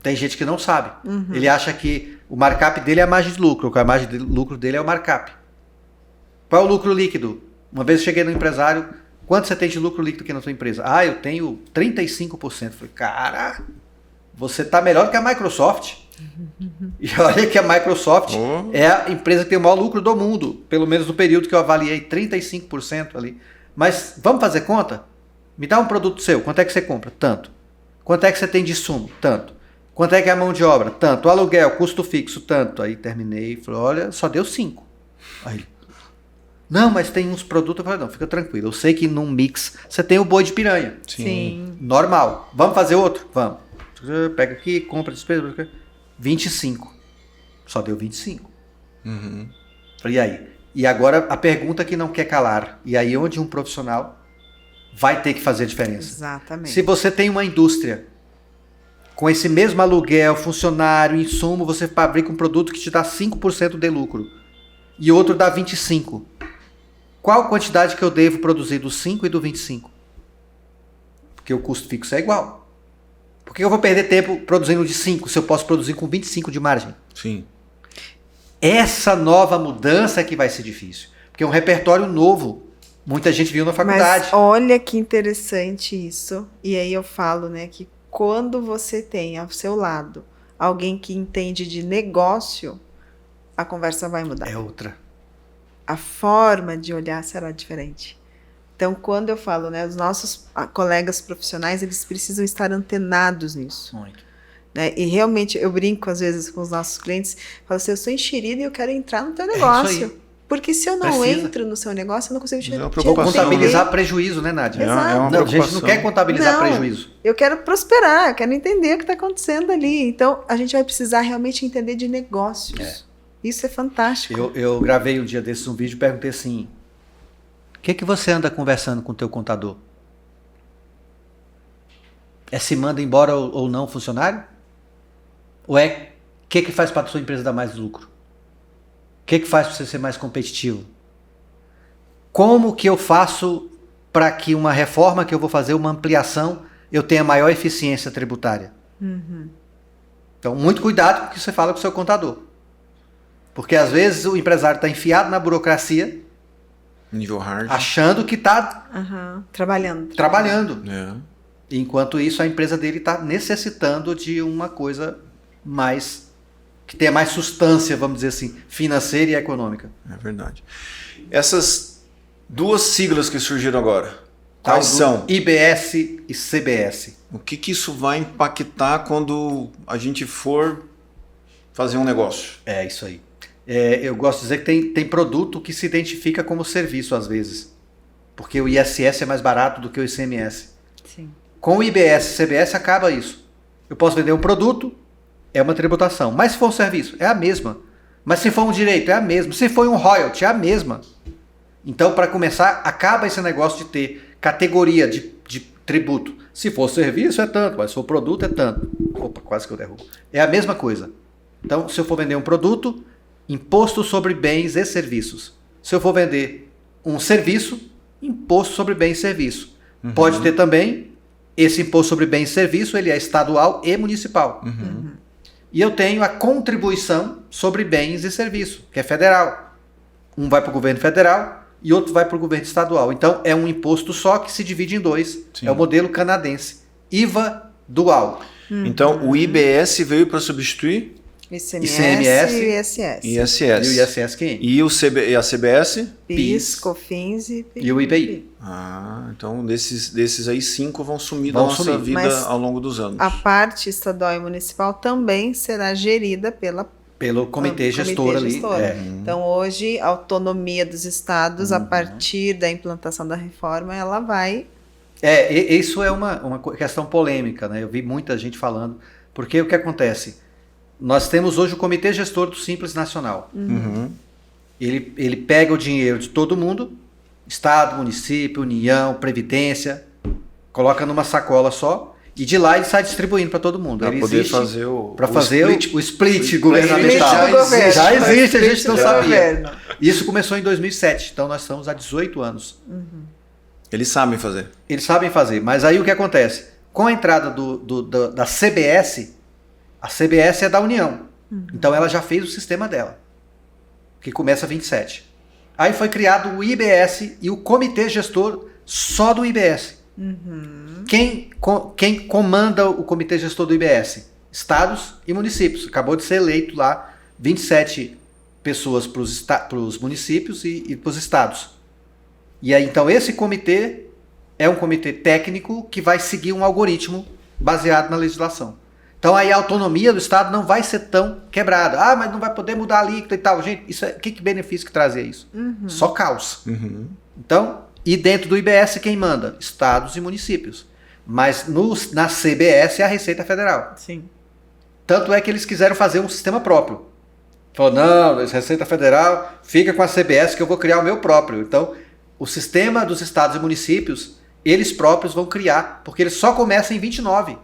Tem gente que não sabe. Ele acha que o markup dele é a margem de lucro, que a margem de lucro dele é o markup. Qual é o lucro líquido? Uma vez eu cheguei no empresário, quanto você tem de lucro líquido aqui na sua empresa? Ah, eu tenho 35%. Eu falei, cara, você está melhor que a Microsoft. E olha que a Microsoft é a empresa que tem o maior lucro do mundo, pelo menos no período que eu avaliei, 35% ali. Mas vamos fazer conta? Me dá um produto seu, quanto é que você compra? Tanto. Quanto é que você tem de insumo? Tanto. Quanto é que é a mão de obra? Tanto. O aluguel, custo fixo, tanto. Aí terminei e falei, olha, só deu 5. Aí, não, mas tem uns produtos. Eu falei, não, fica tranquilo. Eu sei que num mix você tem o boi de piranha. Sim. Normal. Vamos fazer outro? Vamos. Pega aqui, compra, despesa. 25. Só deu 25. Falei, e aí? E agora a pergunta que não quer calar. E aí onde um profissional vai ter que fazer a diferença? Exatamente. Se você tem uma indústria com esse mesmo aluguel, funcionário, insumo, você fabrica um produto que te dá 5% de lucro e outro dá 25%. Qual a quantidade que eu devo produzir do 5 e do 25? Porque o custo fixo é igual. Por que eu vou perder tempo produzindo de 5 se eu posso produzir com 25 de margem? Sim. Essa nova mudança é que vai ser difícil. Porque é um repertório novo. Muita gente viu na faculdade. Mas olha que interessante isso. E aí eu falo, né, que quando você tem ao seu lado alguém que entende de negócio, a conversa vai mudar. É outra. A forma de olhar será diferente. Então, quando eu falo, né, os nossos colegas profissionais, eles precisam estar antenados nisso. Muito. Né? E realmente, eu brinco às vezes com os nossos clientes, falo assim, eu sou enxerida e eu quero entrar no teu negócio. Porque se eu não entro no seu negócio, eu não consigo te Ou contabilizar prejuízo, né, Nádia? Exato. Não, a gente não quer contabilizar prejuízo. Eu quero prosperar, eu quero entender o que está acontecendo ali. Então, a gente vai precisar realmente entender de negócios. Isso é fantástico. Eu gravei um dia desses um vídeo e perguntei assim, o que você anda conversando com o teu contador? É se manda embora ou não o funcionário? Ou é o que faz para a sua empresa dar mais lucro? O que faz para você ser mais competitivo? Como que eu faço para que uma reforma que eu vou fazer, uma ampliação, eu tenha maior eficiência tributária? Então, muito cuidado com o que você fala com o seu contador. Porque às vezes o empresário está enfiado na burocracia, nível hard, achando que está trabalhando. Enquanto isso, a empresa dele está necessitando de uma coisa mais... que tenha mais substância, vamos dizer assim, financeira e econômica. É verdade. Essas duas siglas que surgiram agora, quais são? IBS e CBS. O que isso vai impactar quando a gente for fazer um negócio? É isso aí. Eu gosto de dizer que tem produto que se identifica como serviço às vezes. Porque o ISS é mais barato do que o ICMS. Sim. Com o IBS e CBS acaba isso. Eu posso vender um produto, é uma tributação. Mas se for um serviço, é a mesma. Mas se for um direito, é a mesma. Se for um royalty, é a mesma. Então, para começar, acaba esse negócio de ter categoria de tributo. Se for serviço, é tanto. Mas se for produto, é tanto. Opa, quase que eu derrubo. É a mesma coisa. Então, se eu for vender um produto, imposto sobre bens e serviços. Se eu for vender um serviço, imposto sobre bens e serviço. Pode ter também esse imposto sobre bens e serviço, ele é estadual e municipal. E eu tenho a contribuição sobre bens e serviços, que é federal. Um vai para o governo federal e outro vai para o governo estadual. Então, é um imposto só que se divide em dois. Sim. É o modelo canadense. IVA dual. Então, o IBS veio para substituir? ICMS e ISS. ISS. E o ISS quem? E a CBS? PIS, COFINS e o IPI. Então desses aí 5 vão sumir da Vão nossa sumir. vida Mas ao longo dos anos. a parte estadual e municipal também será gerida Pelo comitê gestor ali. gestor. Então, hoje, a autonomia dos estados, a partir da implantação da reforma, ela vai... Isso é uma questão polêmica, né? Eu vi muita gente falando, porque o que acontece? Nós temos hoje o comitê gestor do Simples Nacional. Ele pega o dinheiro de todo mundo, estado, município, união, previdência, coloca numa sacola só, e de lá ele sai distribuindo para todo mundo. Para poder fazer o split governamental. Já existe, a gente não sabia. Isso começou em 2007, então nós estamos há 18 anos. Eles sabem fazer. Eles sabem fazer, mas aí o que acontece? Com a entrada da CBS, a CBS é da União, então ela já fez o sistema dela, que começa 27. Aí foi criado o IBS e o comitê gestor só do IBS. Quem comanda o comitê gestor do IBS? Estados e municípios. Acabou de ser eleito lá 27 pessoas para os municípios e para os estados. E aí, então, esse comitê é um comitê técnico que vai seguir um algoritmo baseado na legislação. Então, aí a autonomia do estado não vai ser tão quebrada. Mas não vai poder mudar a alíquota e tal. Gente, que benefício que trazia isso? Só caos. Então, e dentro do IBS, quem manda? Estados e municípios. Mas na CBS é a Receita Federal. Sim. Tanto é que eles quiseram fazer um sistema próprio. Falou, não, a Receita Federal fica com a CBS que eu vou criar o meu próprio. Então, o sistema dos estados e municípios, eles próprios vão criar, porque ele só começa em 29.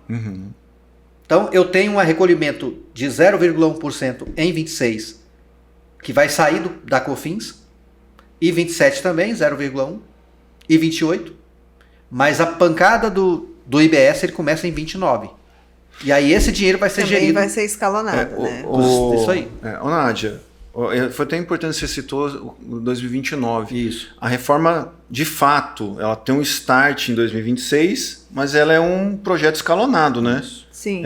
Então, eu tenho um recolhimento de 0,1% em 26, que vai sair da COFINS, e 27 também, 0,1%, e 28, mas a pancada do IBS ele começa em 29. E aí esse dinheiro vai ser também gerido. vai ser escalonado, né? Isso aí. Nádia, foi até importante você citou o 2029. Isso. A reforma, de fato, ela tem um start em 2026, mas ela é um projeto escalonado, né? Sim.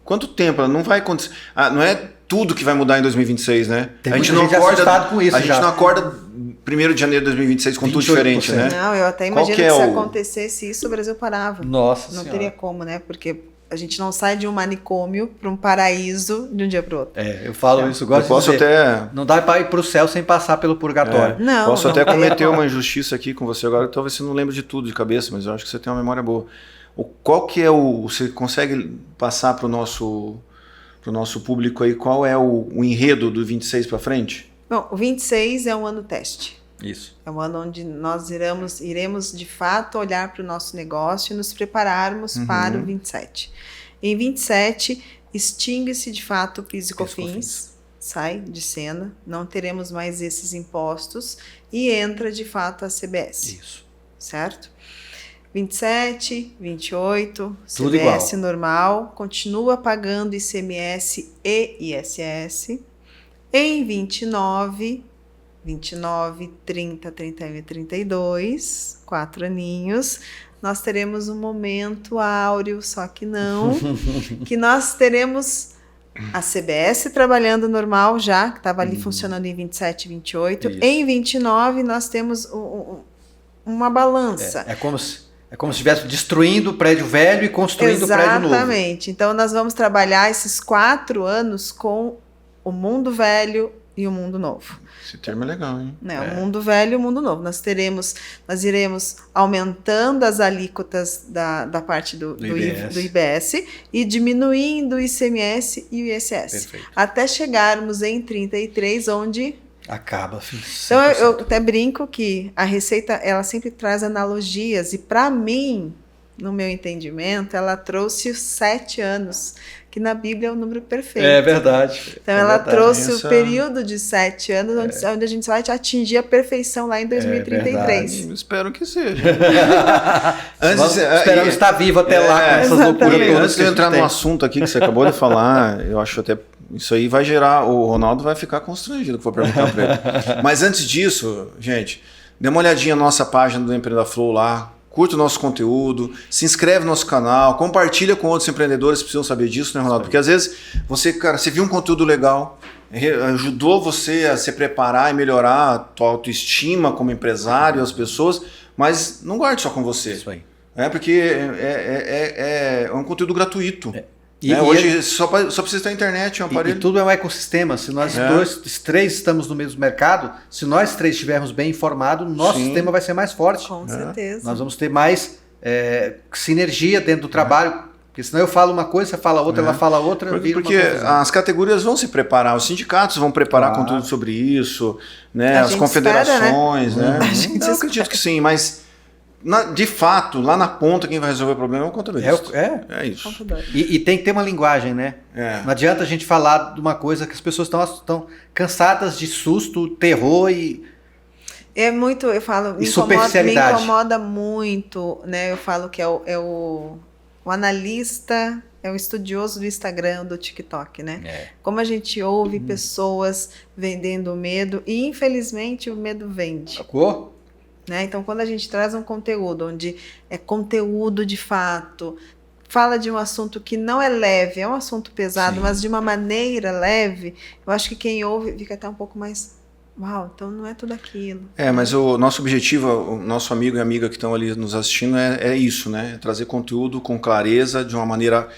Quanto tempo? Ela não vai acontecer. Não é tudo que vai mudar em 2026, né? Tem a gente não acorda com isso. A gente não acorda 1º de janeiro de 2026 com tudo diferente, né? Não, eu até imagino que se acontecesse isso, o Brasil parava. Nossa Não senhora. teria como, né? Porque a gente não sai de um manicômio para um paraíso de um dia para o outro. Eu falo isso, gosto de dizer. Não dá para ir para o céu sem passar pelo purgatório. Posso até cometer uma injustiça aqui com você agora, talvez você não lembre de tudo de cabeça, mas eu acho que você tem uma memória boa. Qual que é você consegue passar para o nosso público aí, qual é o enredo do 26 para frente? Bom, o 26 é um ano teste. Isso. É um ano onde nós iremos de fato olhar para o nosso negócio e nos prepararmos para o 27. Em 27, extingue-se de fato o PIS e COFINS, sai de cena, não teremos mais esses impostos e entra de fato a CBS. Isso. Certo? 27, 28, tudo CBS igual. Normal, continua pagando ICMS e ISS. Em 29, 30, 31 e 32, 4 aninhos, nós teremos um momento áureo, só que não, que nós teremos a CBS trabalhando normal já, que estava ali funcionando em 27 e 28. Isso. Em 29, nós temos uma balança. É como se estivesse destruindo o prédio velho e construindo o prédio novo. Exatamente. Então, nós vamos trabalhar esses 4 anos com o mundo velho e o mundo novo. Esse termo é legal, hein? O mundo velho e o mundo novo. Nós iremos aumentando as alíquotas da parte do IBS e diminuindo o ICMS e o ISS. Perfeito. Até chegarmos em 33, onde... acaba. Então, eu até brinco que a Receita, ela sempre traz analogias, e para mim, no meu entendimento, ela trouxe os 7 anos, que na Bíblia é o número perfeito. É verdade. Então, ela trouxe o período de 7 anos, onde a gente vai atingir a perfeição lá em 2033. Espero que seja. Esperamos estar vivo até lá com essas loucuras todas. Antes de eu entrar no assunto aqui que você acabou de falar, eu acho até... Isso aí vai gerar... O Ronaldo vai ficar constrangido que for perguntar para ele. Mas antes disso, gente, dê uma olhadinha na nossa página do Empreenda Flow lá, curta o nosso conteúdo, se inscreve no nosso canal, compartilha com outros empreendedores que precisam saber disso, né, Ronaldo? Porque às vezes você viu um conteúdo legal, ajudou você a se preparar e melhorar a tua autoestima como empresário, as pessoas, mas não guarde só com você. Isso aí. Porque é um conteúdo gratuito. Hoje só precisa ter internet, um aparelho. E tudo é um ecossistema. Se nós os três estamos no mesmo mercado, se nós três estivermos bem informados, nosso sistema vai ser mais forte. Com certeza. Nós vamos ter mais sinergia dentro do trabalho. Porque senão eu falo uma coisa, você fala outra, ela fala outra. Porque as categorias vão se preparar, os sindicatos vão preparar conteúdo sobre isso, né? As confederações. Espera, né? Eu acredito que sim, mas de fato, lá na ponta, quem vai resolver o problema é o contabilista. É isso. E tem que ter uma linguagem, né? Não adianta a gente falar de uma coisa que as pessoas estão cansadas de susto, terror e... É muito, eu falo, me incomoda muito, né? Eu falo que o analista, é o estudioso do Instagram, do TikTok, né? Como a gente ouve pessoas vendendo medo, e infelizmente o medo vende. Sacou? Né? Então, quando a gente traz um conteúdo onde é conteúdo de fato, fala de um assunto que não é leve, é um assunto pesado, mas de uma maneira leve, eu acho que quem ouve fica até um pouco mais... Uau, então não é tudo aquilo. Mas o nosso objetivo, o nosso amigo e amiga que estão ali nos assistindo é isso, né? É trazer conteúdo com clareza, de uma maneira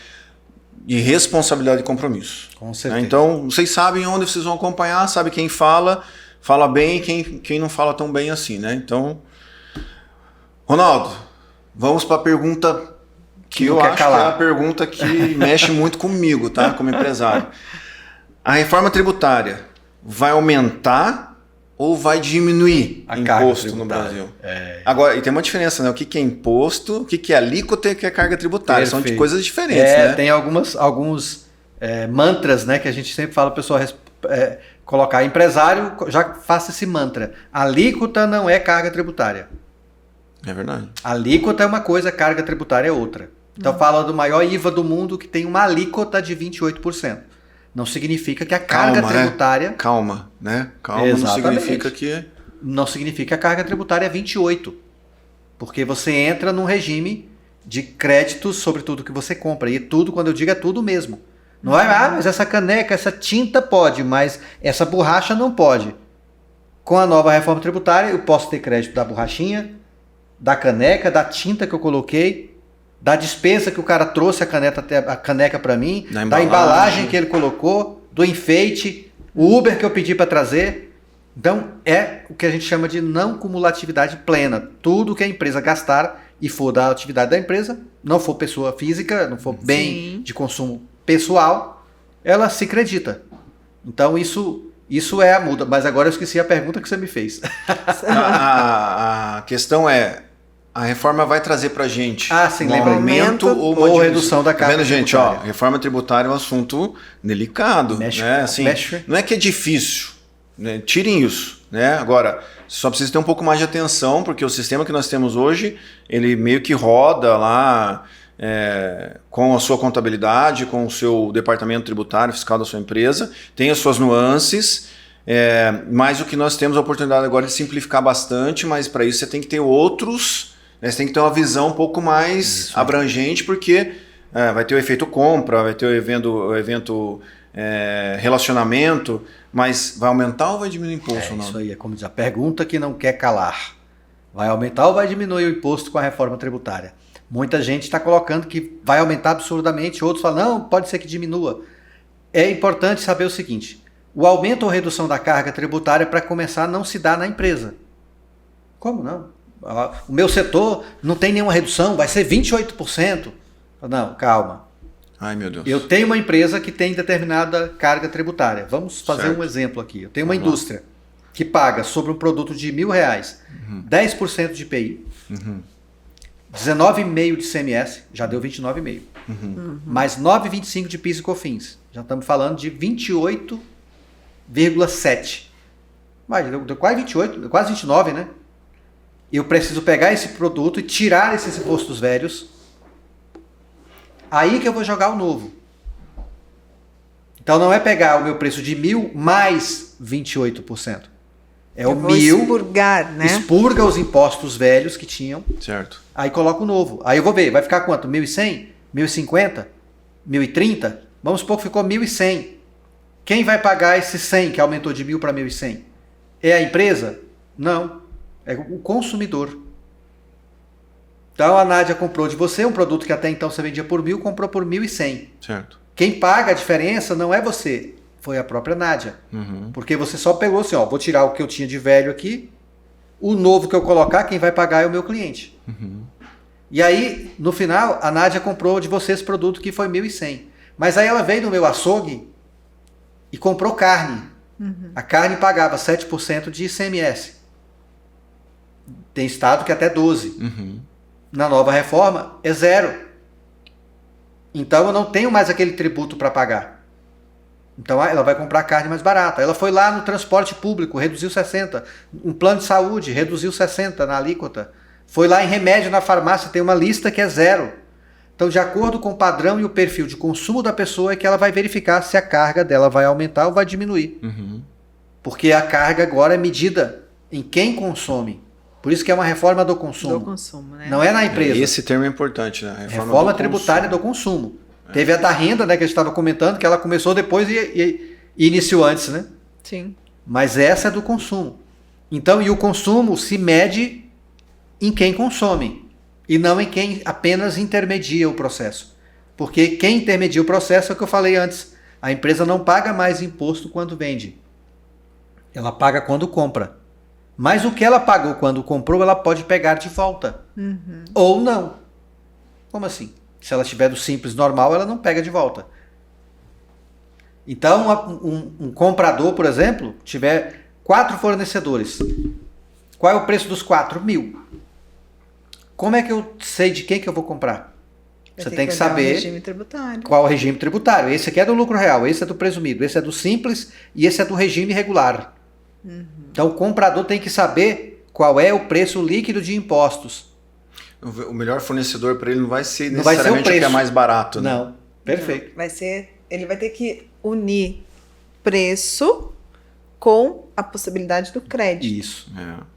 de responsabilidade e compromisso. Com certeza. Então, vocês sabem onde vocês vão acompanhar, sabe quem fala bem e quem não fala tão bem assim, né? Então, Ronaldo, vamos para a pergunta que eu acho que é a pergunta que mexe muito comigo, tá? Como empresário. A reforma tributária vai aumentar ou vai diminuir imposto no Brasil? Agora, e tem uma diferença, né? O que é imposto, o que é alíquota e o que é carga tributária. Perfeito. São de coisas diferentes, né? Tem alguns mantras, né? Que a gente sempre fala, o pessoal colocar. Empresário, já faça esse mantra. Alíquota não é carga tributária. É verdade. Alíquota é uma coisa, carga tributária é outra. Então fala do maior IVA do mundo que tem uma alíquota de 28%. Não significa que a carga tributária... Calma, né? Calma. Exatamente. Não significa que... Não significa que a carga tributária é 28%. Porque você entra num regime de créditos sobre tudo que você compra. E tudo, quando eu digo, é tudo mesmo. Não é, mas essa caneca, essa tinta pode, mas essa borracha não pode. Com a nova reforma tributária, eu posso ter crédito da borrachinha, da caneca, da tinta que eu coloquei, da despesa que o cara trouxe a caneca para mim, da embalagem que ele colocou, do enfeite, o Uber que eu pedi para trazer. Então, é o que a gente chama de não cumulatividade plena. Tudo que a empresa gastar e for da atividade da empresa, não for pessoa física, não for bem de consumo pessoal, ela se acredita. Então, isso é a muda. Mas agora eu esqueci a pergunta que você me fez. A questão é, a reforma vai trazer pra gente sim, um aumento ou redução da carga tributária. Gente, ó, reforma tributária é um assunto delicado. Né? Assim, não é que é difícil, né? Tirem isso. Né? Agora, só precisa ter um pouco mais de atenção, porque o sistema que nós temos hoje, ele meio que roda lá com a sua contabilidade, com o seu departamento tributário, fiscal da sua empresa, tem as suas nuances, mas o que nós temos a oportunidade agora é de simplificar bastante, mas para isso você tem que ter outros, né? Você tem que ter uma visão um pouco mais abrangente, porque vai ter o efeito compra, vai ter o evento relacionamento, mas vai aumentar ou vai diminuir o imposto? Isso aí, é como diz a pergunta que não quer calar. Vai aumentar ou vai diminuir o imposto com a reforma tributária? Muita gente está colocando que vai aumentar absurdamente, outros falam, não, pode ser que diminua. É importante saber o seguinte, o aumento ou redução da carga tributária, para começar, não se dá na empresa. Como não? O meu setor não tem nenhuma redução, vai ser 28%. Não, calma. Ai, meu Deus. Eu tenho uma empresa que tem determinada carga tributária. Vamos fazer um exemplo aqui. Eu tenho uma indústria que paga sobre um produto de R$1.000, 10% de IPI, 19,5% de CMS, já deu 29,5%. Mais 9,25% de PIS e COFINS. Já estamos falando de 28,7%. Mas deu quase 28%, quase 29%, né? Eu preciso pegar esse produto e tirar esses impostos velhos. Aí que eu vou jogar o novo. Então não é pegar o meu preço de 1.000 mais 28%. É o 1.000. Expurgar, né? Expurga os impostos velhos que tinham. Certo. Aí coloca o novo. Aí eu vou ver, vai ficar quanto? 1.100? 1.050? 1.030? Vamos supor que ficou 1.100. Quem vai pagar esse 100 que aumentou de 1.000 para 1.100? É a empresa? Não. É o consumidor. Então a Nádia comprou de você um produto que até então você vendia por 1.000, comprou por 1.100. Certo. Quem paga a diferença não é você, foi a própria Nádia. Porque você só pegou assim, ó, vou tirar o que eu tinha de velho aqui, o novo que eu colocar, quem vai pagar é o meu cliente. E aí, no final, a Nádia comprou de você esse produto que foi 1.100. Mas aí ela veio no meu açougue e comprou carne. A carne pagava 7% de ICMS. Tem estado que até 12%. Na nova reforma é 0%. Então eu não tenho mais aquele tributo para pagar. Então ela vai comprar carne mais barata. Ela foi lá no transporte público, reduziu 60%. Um plano de saúde, reduziu 60% na alíquota. Foi lá em remédio na farmácia, tem uma lista que é 0%. Então, de acordo com o padrão e o perfil de consumo da pessoa, é que ela vai verificar se a carga dela vai aumentar ou vai diminuir. Porque a carga agora é medida em quem consome. Por isso que é uma reforma do consumo. Do consumo, né? Não é na empresa. Esse termo é importante, né? Reforma tributária do consumo. Teve a da renda, né, que a gente estava comentando, que ela começou depois e iniciou antes, né? Sim. Mas essa é do consumo. Então, e o consumo se mede em quem consome e não em quem apenas intermedia o processo. Porque quem intermedia o processo é o que eu falei antes. A empresa não paga mais imposto quando vende. Ela paga quando compra. Mas o que ela pagou quando comprou, ela pode pegar de volta. Ou não. Como assim? Se ela estiver do simples normal, ela não pega de volta. Então, um comprador, por exemplo, tiver 4 fornecedores. Qual é o preço dos 4? 1.000. Como é que eu sei de quem que eu vou comprar? Você tem que saber regime tributário. qual é o regime tributário. Esse aqui é do lucro real, esse é do presumido, esse é do simples e esse é do regime regular. Então o comprador tem que saber qual é o preço líquido de impostos. O melhor fornecedor para ele não vai ser Não vai ser o necessariamente o que é preço. mais barato, né? Não, perfeito. Vai ser, ele vai ter que unir preço com a possibilidade do crédito. Isso.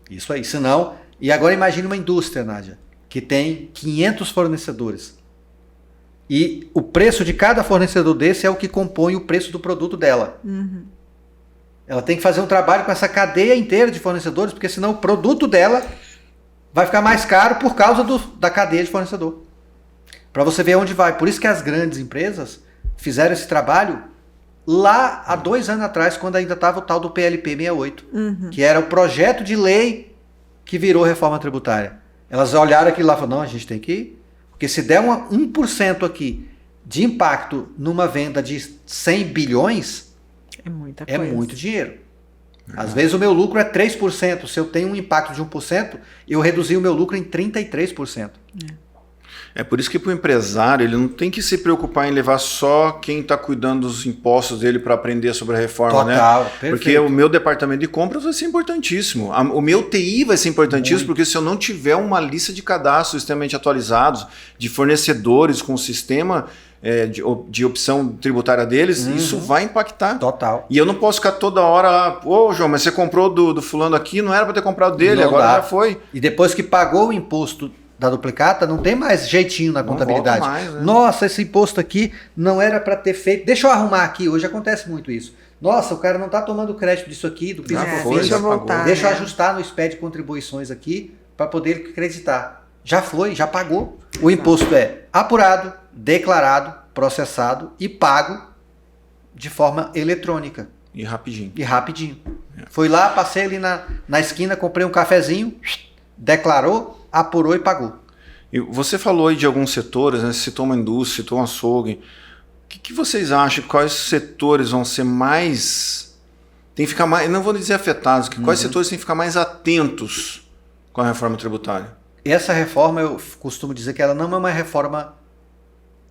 Isso aí. Senão, e agora imagine uma indústria, Nádia, que tem 500 fornecedores. E o preço de cada fornecedor desse é o que compõe o preço do produto dela. Ela tem que fazer um trabalho com essa cadeia inteira de fornecedores, porque senão o produto dela vai ficar mais caro por causa da cadeia de fornecedor. Para você ver onde vai. Por isso que as grandes empresas fizeram esse trabalho lá há 2 anos atrás, quando ainda estava o tal do PLP 68, que era o projeto de lei que virou reforma tributária. Elas olharam aquilo lá e falaram, não, a gente tem que ir. Porque se der 1% aqui de impacto numa venda de 100 bilhões, é muita é coisa. muito dinheiro. Às vezes o meu lucro é 3%. Se eu tenho um impacto de 1%, eu reduzi o meu lucro em 33%. É por isso que para o empresário ele não tem que se preocupar em levar só quem está cuidando dos impostos dele para aprender sobre a reforma, Total, né? perfeito. Porque o meu departamento de compras vai ser importantíssimo. O meu TI vai ser importantíssimo, porque se eu não tiver uma lista de cadastros extremamente atualizados, de fornecedores com o sistema de opção tributária deles, isso vai impactar. Total. E eu não posso ficar toda hora lá, ô João, mas você comprou do fulano aqui, não era para ter comprado dele, Não agora dá. já foi. E depois que pagou o imposto da duplicata, não tem mais jeitinho na Não contabilidade. volta mais, né? Nossa, esse imposto aqui não era para ter feito. Deixa eu arrumar aqui. Hoje acontece muito isso. Nossa, o cara não está tomando crédito disso aqui, do PIS e Já COFINS. foi, deixa eu já voltar. pagou. Deixa eu né? ajustar no SPED de contribuições aqui para poder acreditar. Já foi, já pagou. O imposto é apurado, declarado, processado e pago de forma eletrônica. E rapidinho. E rapidinho. Fui lá, passei ali na esquina, comprei um cafezinho, declarou, apurou e pagou. E você falou aí de alguns setores, né? Você citou uma indústria, citou um açougue. O que vocês acham? Quais setores vão ser mais... Tem que ficar mais... Não vou dizer afetados. Quais setores têm que ficar mais atentos com a reforma tributária? Essa reforma, eu costumo dizer que ela não é uma reforma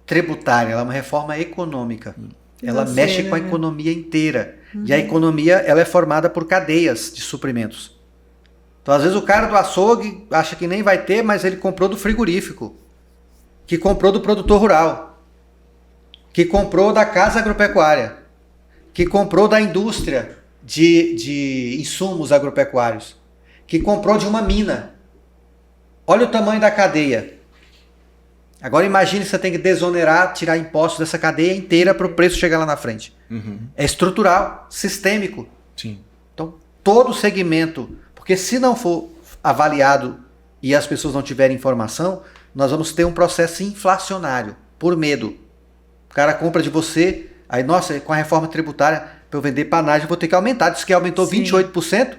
tributária, ela é uma reforma econômica. Ela mexe com a economia inteira. E a economia ela é formada por cadeias de suprimentos. Então, às vezes, o cara do açougue acha que nem vai ter, mas ele comprou do frigorífico, que comprou do produtor rural, que comprou da casa agropecuária, que comprou da indústria de insumos agropecuários, que comprou de uma mina. Olha o tamanho da cadeia. Agora imagine você tem que desonerar, tirar impostos dessa cadeia inteira para o preço chegar lá na frente. É estrutural, sistêmico. Sim. Então, todo segmento, porque se não for avaliado e as pessoas não tiverem informação, nós vamos ter um processo inflacionário, por medo. O cara compra de você, aí, nossa, com a reforma tributária, para eu vender para a Nádia, eu vou ter que aumentar. Diz que aumentou 28%,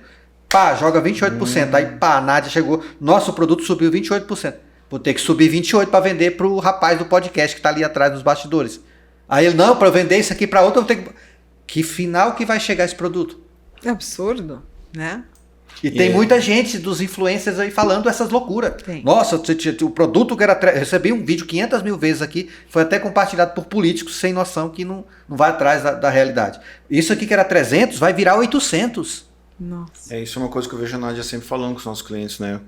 pá, joga 28%. Aí, pá, a Nádia chegou, nosso produto subiu 28%. Vou ter que subir 28% para vender para o rapaz do podcast que está ali atrás nos bastidores. Aí ele, não, para eu vender isso aqui para outro, eu vou ter que... Que final que vai chegar esse produto? É absurdo, né? E tem muita gente dos influencers aí falando essas loucuras. Tem. Nossa, o produto que era... Recebi um vídeo 500 mil vezes aqui, foi até compartilhado por políticos sem noção que não vai atrás da realidade. Isso aqui que era 300 vai virar 800. Nossa. Isso é uma coisa que eu vejo a Nádia sempre falando com os nossos clientes, né?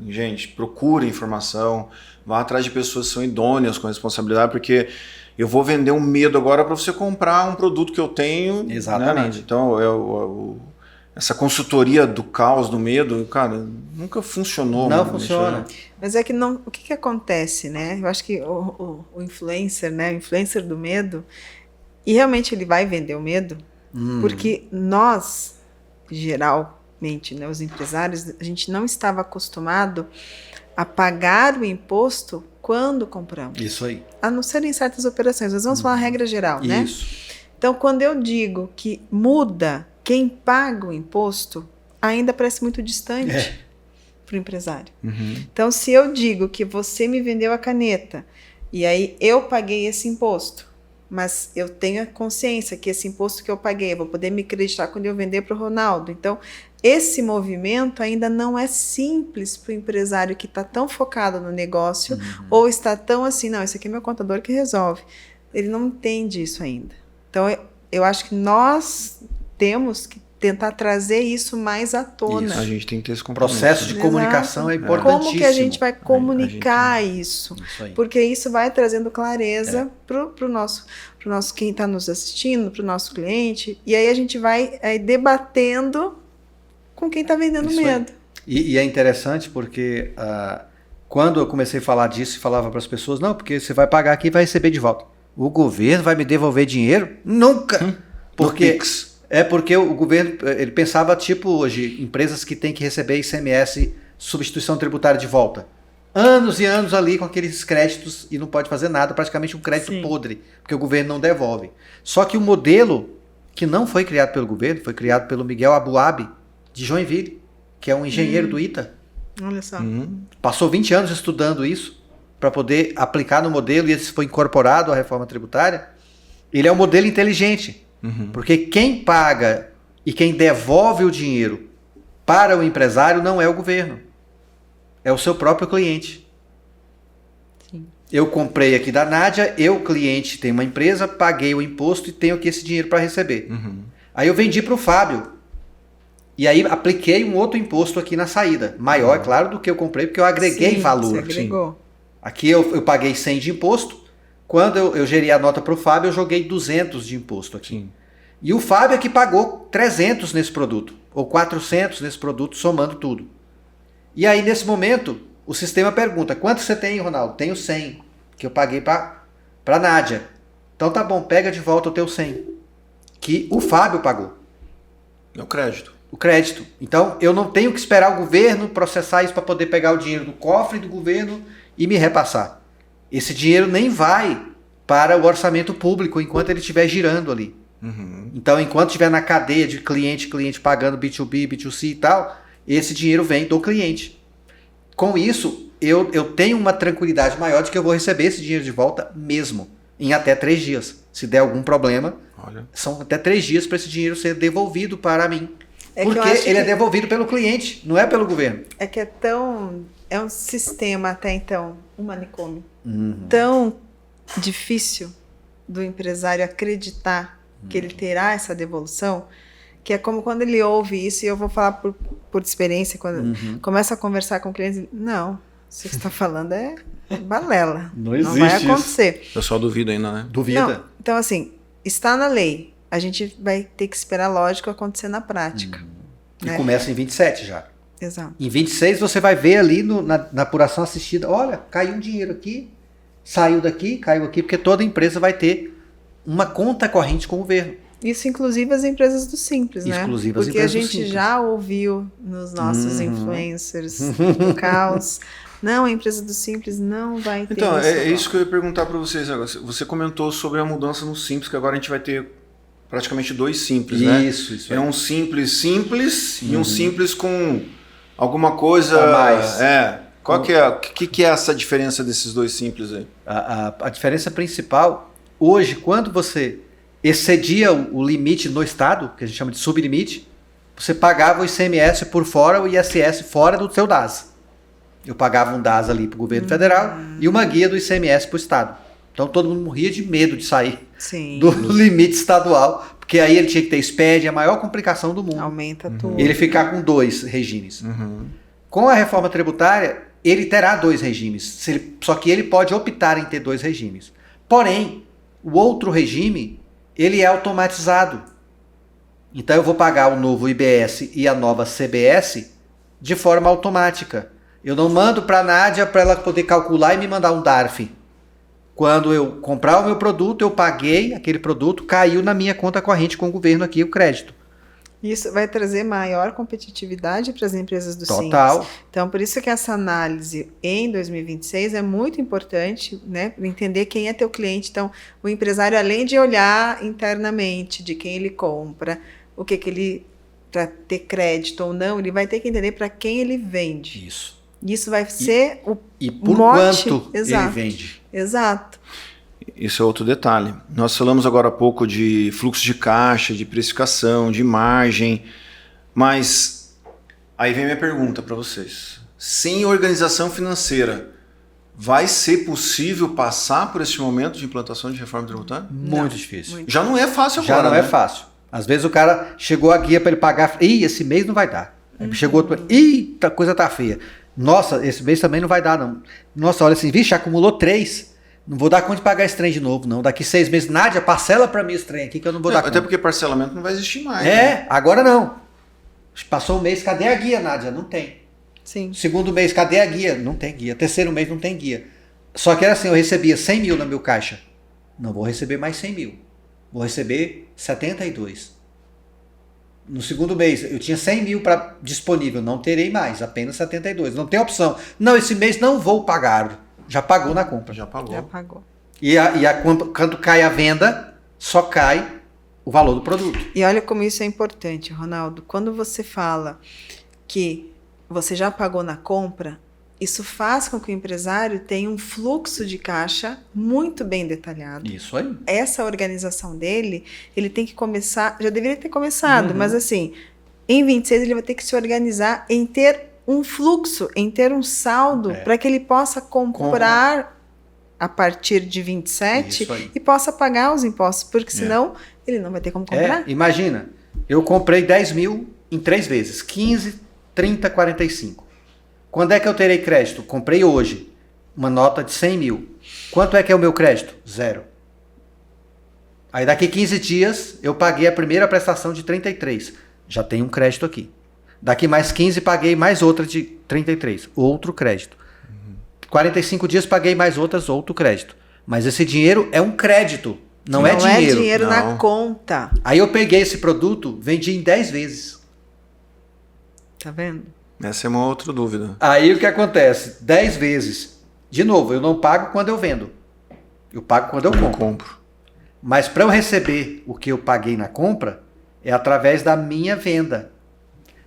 Gente, procure informação, vá atrás de pessoas que são idôneas com responsabilidade, porque eu vou vender um medo agora para você comprar um produto que eu tenho. Exatamente. Né? Então, essa consultoria do caos, do medo, cara, nunca funcionou. Não funciona. Mas é que não. O que acontece, né? Eu acho que o influencer, né? O influencer do medo, e realmente ele vai vender o medo, porque nós, geralmente, né, os empresários, a gente não estava acostumado a pagar o imposto quando compramos. Isso aí. A não ser em certas operações. Nós vamos falar a regra geral, né? Isso. Então, quando eu digo que muda quem paga o imposto, ainda parece muito distante para o empresário. Então, se eu digo que você me vendeu a caneta e aí eu paguei esse imposto, mas eu tenho a consciência que esse imposto que eu paguei, eu vou poder me acreditar quando eu vender para o Ronaldo. Então, esse movimento ainda não é simples para o empresário que está tão focado no negócio ou está tão assim, não, esse aqui é meu contador que resolve. Ele não entende isso ainda. Então, eu acho que nós temos que tentar trazer isso mais à tona. Isso, a gente tem que ter esse O compromisso. processo de comunicação é importantíssimo. Como que a gente vai comunicar isso? aí. Porque isso vai trazendo clareza para o nosso quem está nos assistindo, para o nosso cliente. E aí a gente vai debatendo com quem está vendendo Isso medo. E é interessante porque quando eu comecei a falar disso e falava para as pessoas, não, porque você vai pagar aqui e vai receber de volta. O governo vai me devolver dinheiro? Nunca! Porque o governo, ele pensava tipo hoje, empresas que têm que receber ICMS, substituição tributária de volta. Anos e anos ali com aqueles créditos e não pode fazer nada, praticamente um crédito podre, porque o governo não devolve. Só que o modelo que não foi criado pelo governo, foi criado pelo Miguel Abuabi, de Joinville, que é um engenheiro do ITA. Olha só. Passou 20 anos estudando isso para poder aplicar no modelo e esse foi incorporado à reforma tributária. Ele é um modelo inteligente. Porque quem paga e quem devolve o dinheiro para o empresário não é o governo. É o seu próprio cliente. Sim. Eu comprei aqui da Nádia, eu, cliente, tenho uma empresa, paguei o imposto e tenho aqui esse dinheiro para receber. Aí eu vendi para o Fábio. E aí apliquei um outro imposto aqui na saída. Maior, é claro, do que eu comprei, porque eu agreguei valor. Você agregou. Aqui eu paguei 100 de imposto. Quando eu gerei a nota para o Fábio, eu joguei 200 de imposto aqui. Sim. E o Fábio é que pagou 300 nesse produto, ou 400 nesse produto, somando tudo. E aí, nesse momento, o sistema pergunta, quanto você tem, Ronaldo? Tenho 100, que eu paguei para a Nádia. Então tá bom, pega de volta o teu 100, que o Fábio pagou. É o crédito. O crédito. Então, eu não tenho que esperar o governo processar isso para poder pegar o dinheiro do cofre do governo e me repassar. Esse dinheiro nem vai para o orçamento público enquanto ele estiver girando ali. Então, enquanto estiver na cadeia de cliente pagando B2B, B2C e tal, esse dinheiro vem do cliente. Com isso, eu tenho uma tranquilidade maior de que eu vou receber esse dinheiro de volta mesmo, em até 3 dias. Se der algum problema, são até 3 dias para esse dinheiro ser devolvido para mim. Porque ele é devolvido pelo cliente, não é pelo governo. É que é um sistema até então, um manicômio, tão difícil do empresário acreditar que ele terá essa devolução, que é como quando ele ouve isso, e eu vou falar por experiência, quando começa a conversar com o cliente, não, isso que você está falando é balela, não existe vai acontecer. O pessoal duvida ainda, né? Duvida. Não, então assim, está na lei, a gente vai ter que esperar, lógico, acontecer na prática. E né? começa em 27 já. Exato. Em 26 você vai ver ali na apuração assistida, olha, caiu um dinheiro aqui, saiu daqui, caiu aqui, porque toda empresa vai ter uma conta corrente com o governo. Isso, inclusive as empresas do Simples, né? Exclusive as Porque a empresas do gente Simples. já ouviu nos nossos influencers do caos. Não, a empresa do Simples não vai ter Então, isso. é agora. isso que eu ia perguntar para vocês agora. Você comentou sobre a mudança no Simples, que agora a gente vai ter praticamente 2 Simples, né? Isso. É um simples e um Simples com alguma coisa A mais. Qual que é, que é essa diferença desses 2 Simples aí? A diferença principal, hoje, quando você excedia o limite no estado, que a gente chama de sublimite, você pagava o ICMS por fora, o ISS fora do seu DAS. Eu pagava um DAS ali para o governo federal e uma guia do ICMS para o estado. Então todo mundo morria de medo de sair Sim, do limite estadual, porque aí ele tinha que ter SPED, a maior complicação do mundo. aumenta tudo. E ele ficar com 2 regimes. Com a reforma tributária, ele terá 2 regimes, só que ele pode optar em ter 2 regimes. Porém, o outro regime, ele é automatizado. Então eu vou pagar o novo IBS e a nova CBS de forma automática. Eu não mando para a Nádia para ela poder calcular e me mandar um DARF. Quando eu comprar o meu produto, eu paguei aquele produto, caiu na minha conta corrente com o governo aqui o crédito. Isso vai trazer maior competitividade para as empresas do Total. Simples. Então, por isso que essa análise em 2026 é muito importante, né, para entender quem é teu cliente. Então, o empresário, além de olhar internamente de quem ele compra, o que ele, para ter crédito ou não, ele vai ter que entender para quem ele vende. Isso. Isso vai ser o E por mote. quanto Exato. ele vende. Exato. Isso é outro detalhe. Nós falamos agora há pouco de fluxo de caixa, de precificação, de margem, mas aí vem minha pergunta para vocês. Sem organização financeira, vai ser possível passar por esse momento de implantação de reforma tributária? Muito difícil. Já não é fácil Já agora, não né? é fácil. Às vezes o cara chegou a guia para ele pagar, esse mês não vai dar. Aí chegou outro, a coisa tá feia. Nossa, esse mês também não vai dar, não. Nossa, olha assim, vixe, acumulou 3. Não vou dar conta de pagar esse trem de novo, não. Daqui 6 meses, Nádia, parcela para mim esse trem aqui que eu não vou dar Até conta. porque parcelamento não vai existir mais. Né? Agora não. Passou um mês, cadê a guia, Nádia? Não tem. Sim. Segundo mês, cadê a guia? Não tem guia. Terceiro mês, não tem guia. Só que era assim, eu recebia 100 mil no meu caixa. Não vou receber mais 100 mil. Vou receber 72. No segundo mês, eu tinha 100 mil disponível. Não terei mais, apenas 72. Não tem opção. Não, esse mês não vou pagar. Já pagou na compra. Já pagou. Já pagou. Quando cai a venda, só cai o valor do produto. E olha como isso é importante, Ronaldo. Quando você fala que você já pagou na compra, isso faz com que o empresário tenha um fluxo de caixa muito bem detalhado. Isso aí. Essa organização dele, ele tem que começar, já deveria ter começado, mas assim, em 26 ele vai ter que se organizar em ter um fluxo, em ter um saldo, para que ele possa comprar a partir de 27 e possa pagar os impostos, porque senão ele não vai ter como comprar. Imagina, eu comprei 10 mil em 3 vezes, 15, 30, 45. Quando é que eu terei crédito? Comprei hoje uma nota de 100 mil. Quanto é que é o meu crédito? 0. Aí daqui 15 dias eu paguei a primeira prestação de 33. Já tenho um crédito aqui. Daqui mais 15 paguei mais outra de 33. Outro crédito. 45 dias paguei mais outro crédito. Mas esse dinheiro é um crédito. Não é dinheiro. Não é dinheiro na conta. Aí eu peguei esse produto, vendi em 10 vezes. Tá vendo? Essa é uma outra dúvida. Aí o que acontece? 10 vezes. De novo, eu não pago quando eu vendo. Eu pago quando eu compro. Mas para eu receber o que eu paguei na compra, é através da minha venda.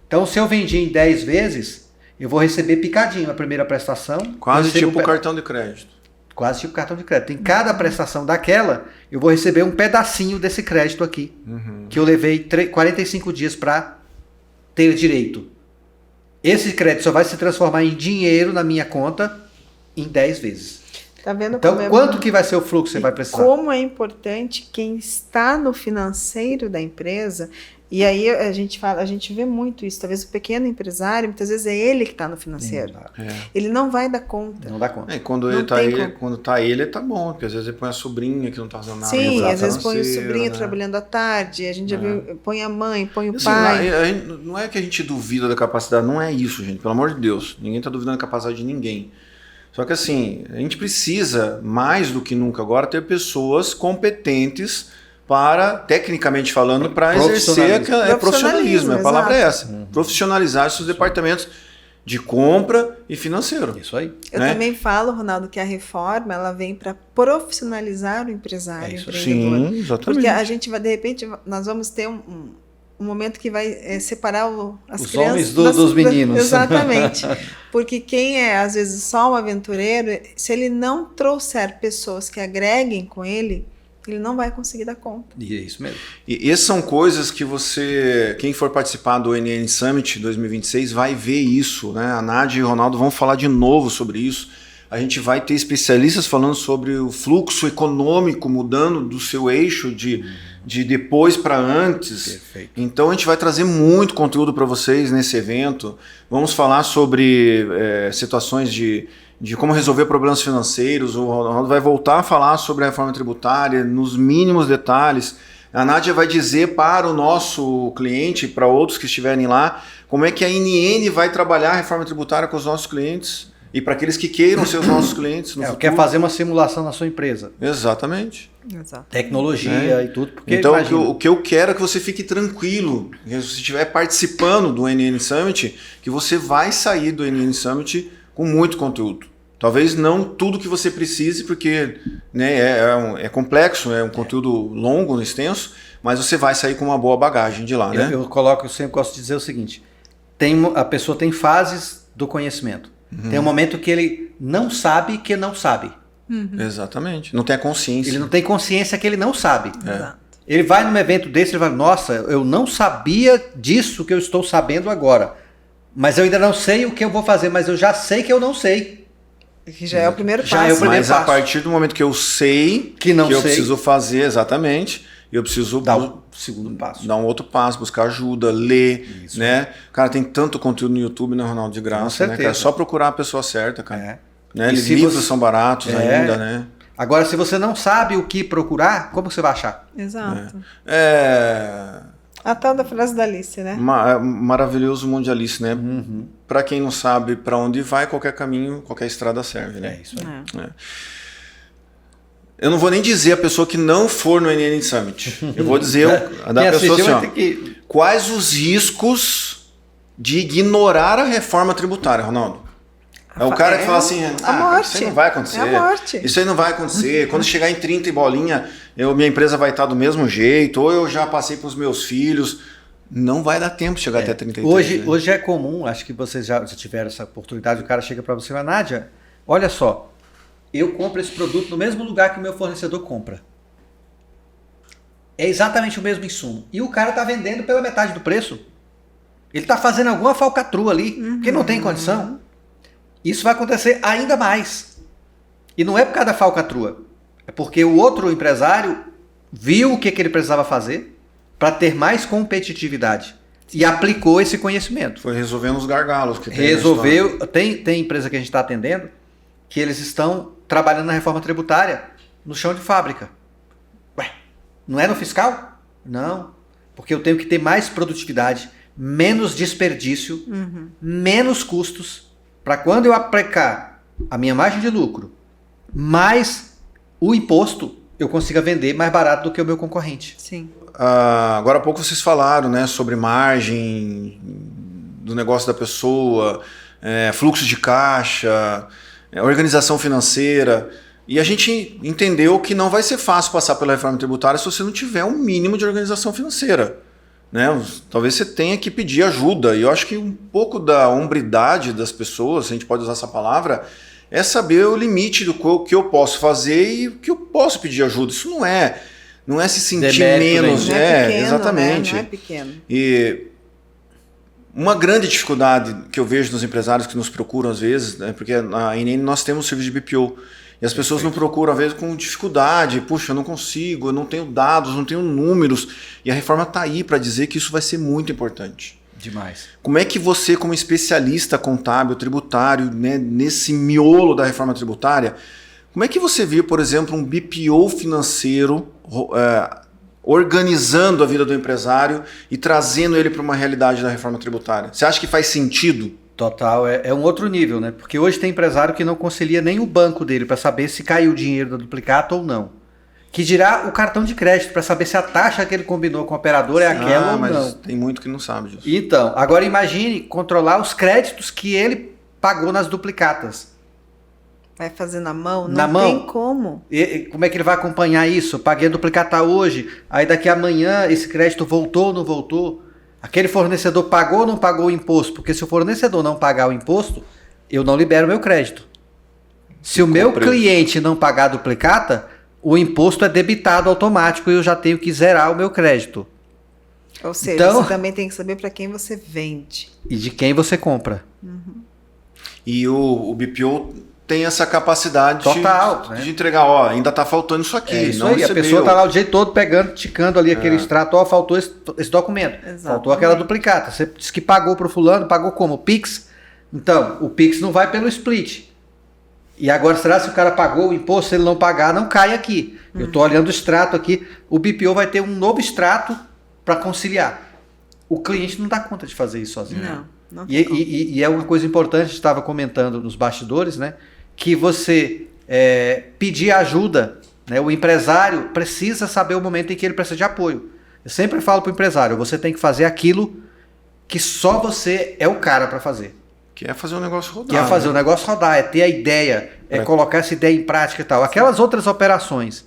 Então, se eu vendi em 10 vezes, eu vou receber picadinho a primeira prestação. Quase tipo cartão de crédito. Quase tipo cartão de crédito. Em cada prestação daquela, eu vou receber um pedacinho desse crédito aqui. Que eu levei 45 dias para ter direito. Esse crédito só vai se transformar em dinheiro na minha conta em 10 vezes. Tá vendo Então, como quanto que vai ser o fluxo que você vai precisar? Como é importante quem está no financeiro da empresa. E aí a gente vê muito isso. Talvez o pequeno empresário, muitas vezes é ele que está no financeiro. Ele não vai dar conta. Não dá conta. Quando Não ele tá tem ele, como. quando tá ele, tá bom, porque às vezes ele põe a sobrinha que não tá fazendo nada. Sim, no às vezes põe o financeiro, sobrinho né? trabalhando à tarde, a gente já viu, põe a mãe, põe o Assim, pai. não é que a gente duvida da capacidade, não é isso, gente, pelo amor de Deus. Ninguém tá duvidando da capacidade de ninguém. Só que assim, a gente precisa, mais do que nunca agora, ter pessoas competentes para, tecnicamente falando, para exercer profissionalismo. A palavra é essa. Profissionalizar seus departamentos de compra e financeiro. Isso aí. Eu também falo, Ronaldo, que a reforma ela vem para profissionalizar o empresário, o empreendedor. Sim, exatamente. Porque a gente vai, de repente, nós vamos ter um momento que vai separar as Os crianças homens dos meninos. Exatamente. Porque quem é, às vezes, só um aventureiro, se ele não trouxer pessoas que agreguem com ele não vai conseguir dar conta. E é isso mesmo. E essas são coisas que quem for participar do NN Summit 2026 vai ver isso, né? A Nádia e o Ronaldo vão falar de novo sobre isso. A gente vai ter especialistas falando sobre o fluxo econômico mudando do seu eixo de depois para antes. Perfeito. Então a gente vai trazer muito conteúdo para vocês nesse evento. Vamos falar sobre situações de como resolver problemas financeiros. O Ronaldo vai voltar a falar sobre a reforma tributária nos mínimos detalhes. A Nádia vai dizer para o nosso cliente, para outros que estiverem lá, como é que a NN vai trabalhar a reforma tributária com os nossos clientes e para aqueles que queiram ser os nossos clientes no futuro. Quer fazer uma simulação na sua empresa. Exatamente. Tecnologia e tudo. Porque então, o que eu quero é que você fique tranquilo, que se você estiver participando do NN Summit, que você vai sair do NN Summit com muito conteúdo. Talvez não tudo que você precise, porque né, é complexo, é um conteúdo longo, extenso, mas você vai sair com uma boa bagagem de lá. Né? Eu sempre gosto de dizer o seguinte, a pessoa tem fases do conhecimento. Tem um momento que ele não sabe que não sabe. Exatamente. Não tem a consciência. Ele não tem consciência que ele não sabe. Exato. Ele vai num evento desse e vai, nossa, eu não sabia disso que eu estou sabendo agora. Mas eu ainda não sei o que eu vou fazer, mas eu já sei que eu não sei. Que já é o primeiro passo. Mas a partir do momento que eu sei que eu preciso fazer exatamente, eu preciso dar um segundo passo. Dar um outro passo, buscar ajuda, ler, né? Cara, tem tanto conteúdo no YouTube, né, Ronaldo, de graça, né, cara? É só procurar a pessoa certa, cara. Né? Livros são baratos ainda, né? Agora, se você não sabe o que procurar, como você vai achar? Exato. A tal da frase da Alice, né? Maravilhoso mundo de Alice, né? Para quem não sabe para onde vai, qualquer caminho, qualquer estrada serve, né? É isso aí. Eu não vou nem dizer a pessoa que não for no NN Summit. Eu vou dizer da pessoa assim, quais os riscos de ignorar a reforma tributária, Ronaldo? É o cara que fala assim, isso aí não vai acontecer. É a morte. Isso aí não vai acontecer. Quando chegar em 30 e bolinha, minha empresa vai estar do mesmo jeito, ou eu já passei para os meus filhos. Não vai dar tempo de chegar até 33. Hoje é comum, acho que vocês já tiveram essa oportunidade, o cara chega para você e fala, Nádia, olha só, eu compro esse produto no mesmo lugar que o meu fornecedor compra. É exatamente o mesmo insumo. E o cara está vendendo pela metade do preço. Ele está fazendo alguma falcatrua ali, porque não tem condição. Isso vai acontecer ainda mais. E não é por causa da falcatrua. É porque o outro empresário viu o que ele precisava fazer para ter mais competitividade. E aplicou esse conhecimento. Foi resolvendo os gargalos. Que resolveu. Tem empresa que a gente está atendendo que eles estão trabalhando na reforma tributária no chão de fábrica. Ué, não é no fiscal? Não. Porque eu tenho que ter mais produtividade, menos desperdício, menos custos, para quando eu aplicar a minha margem de lucro, mais o imposto, eu consiga vender mais barato do que o meu concorrente. Sim. Agora há pouco vocês falaram, né, sobre margem do negócio da pessoa, fluxo de caixa, organização financeira. E a gente entendeu que não vai ser fácil passar pela reforma tributária se você não tiver um mínimo de organização financeira. Né? Talvez você tenha que pedir ajuda. E eu acho que um pouco da hombridade das pessoas, se a gente pode usar essa palavra, é saber o limite do que eu posso fazer e o que eu posso pedir ajuda. Isso não é se sentir menos. Não é pequeno, exatamente. Né? Não é pequeno. E uma grande dificuldade que eu vejo nos empresários que nos procuram às vezes, né, porque na INN nós temos serviço de BPO. E as pessoas não procuram, às vezes, com dificuldade. Puxa, eu não consigo, eu não tenho dados, não tenho números. E a reforma está aí para dizer que isso vai ser muito importante. Demais. Como é que você, como especialista contábil, tributário, né, nesse miolo da reforma tributária, como é que você viu, por exemplo, um BPO financeiro organizando a vida do empresário e trazendo ele para uma realidade da reforma tributária? Você acha que faz sentido? Total, é um outro nível, né? Porque hoje tem empresário que não concilia nem o banco dele para saber se caiu o dinheiro da duplicata ou não. Que dirá o cartão de crédito para saber se a taxa que ele combinou com o operador é aquela ou mas não. tem muito que não sabe disso. Então, agora imagine controlar os créditos que ele pagou nas duplicatas. Vai fazer na mão? Na Não mão? tem como. E como é que ele vai acompanhar isso? Paguei a duplicata hoje, aí daqui a amanhã esse crédito voltou ou não voltou? Aquele fornecedor pagou ou não pagou o imposto? Porque se o fornecedor não pagar o imposto, eu não libero meu crédito. Se o meu cliente não pagar a duplicata, o imposto é debitado automático e eu já tenho que zerar o meu crédito. Ou seja, Então, você também tem que saber para quem você vende. E de quem você compra. E o BPO tem essa capacidade Total, de, né? de entregar, ó, ainda está faltando isso aqui. É isso não aí, recebeu. a pessoa está lá o dia todo pegando, ticando ali aquele extrato, ó, faltou esse documento, Exatamente. faltou aquela duplicata. Você disse que pagou para o fulano, pagou como? O Pix? Então, o Pix não vai pelo split. E agora, será se o cara pagou o imposto? Se ele não pagar, não cai aqui. Eu estou olhando o extrato aqui, o BPO vai ter um novo extrato para conciliar. O cliente não dá conta de fazer isso sozinho. Não tem como. E é uma coisa importante, a gente estava comentando nos bastidores, né? Que você pedir ajuda, né? O empresário precisa saber o momento em que ele precisa de apoio. Eu sempre falo para o empresário, você tem que fazer aquilo que só você é o cara para fazer. Que é fazer o negócio rodar. Que é fazer o negócio rodar, é ter a ideia, é colocar essa ideia em prática e tal. Aquelas outras operações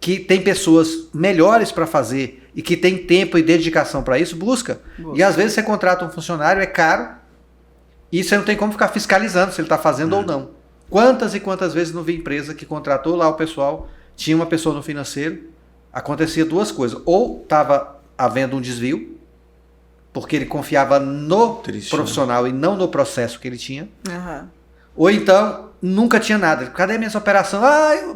que tem pessoas melhores para fazer e que tem tempo e dedicação para isso, busca. E às vezes você contrata um funcionário, é caro, e você não tem como ficar fiscalizando se ele está fazendo ou não. Quantas e quantas vezes não vi empresa que contratou lá o pessoal, tinha uma pessoa no financeiro, acontecia duas coisas. Ou estava havendo um desvio, porque ele confiava no profissional e não no processo que ele tinha. Ou então, nunca tinha nada. Cadê minhas operações?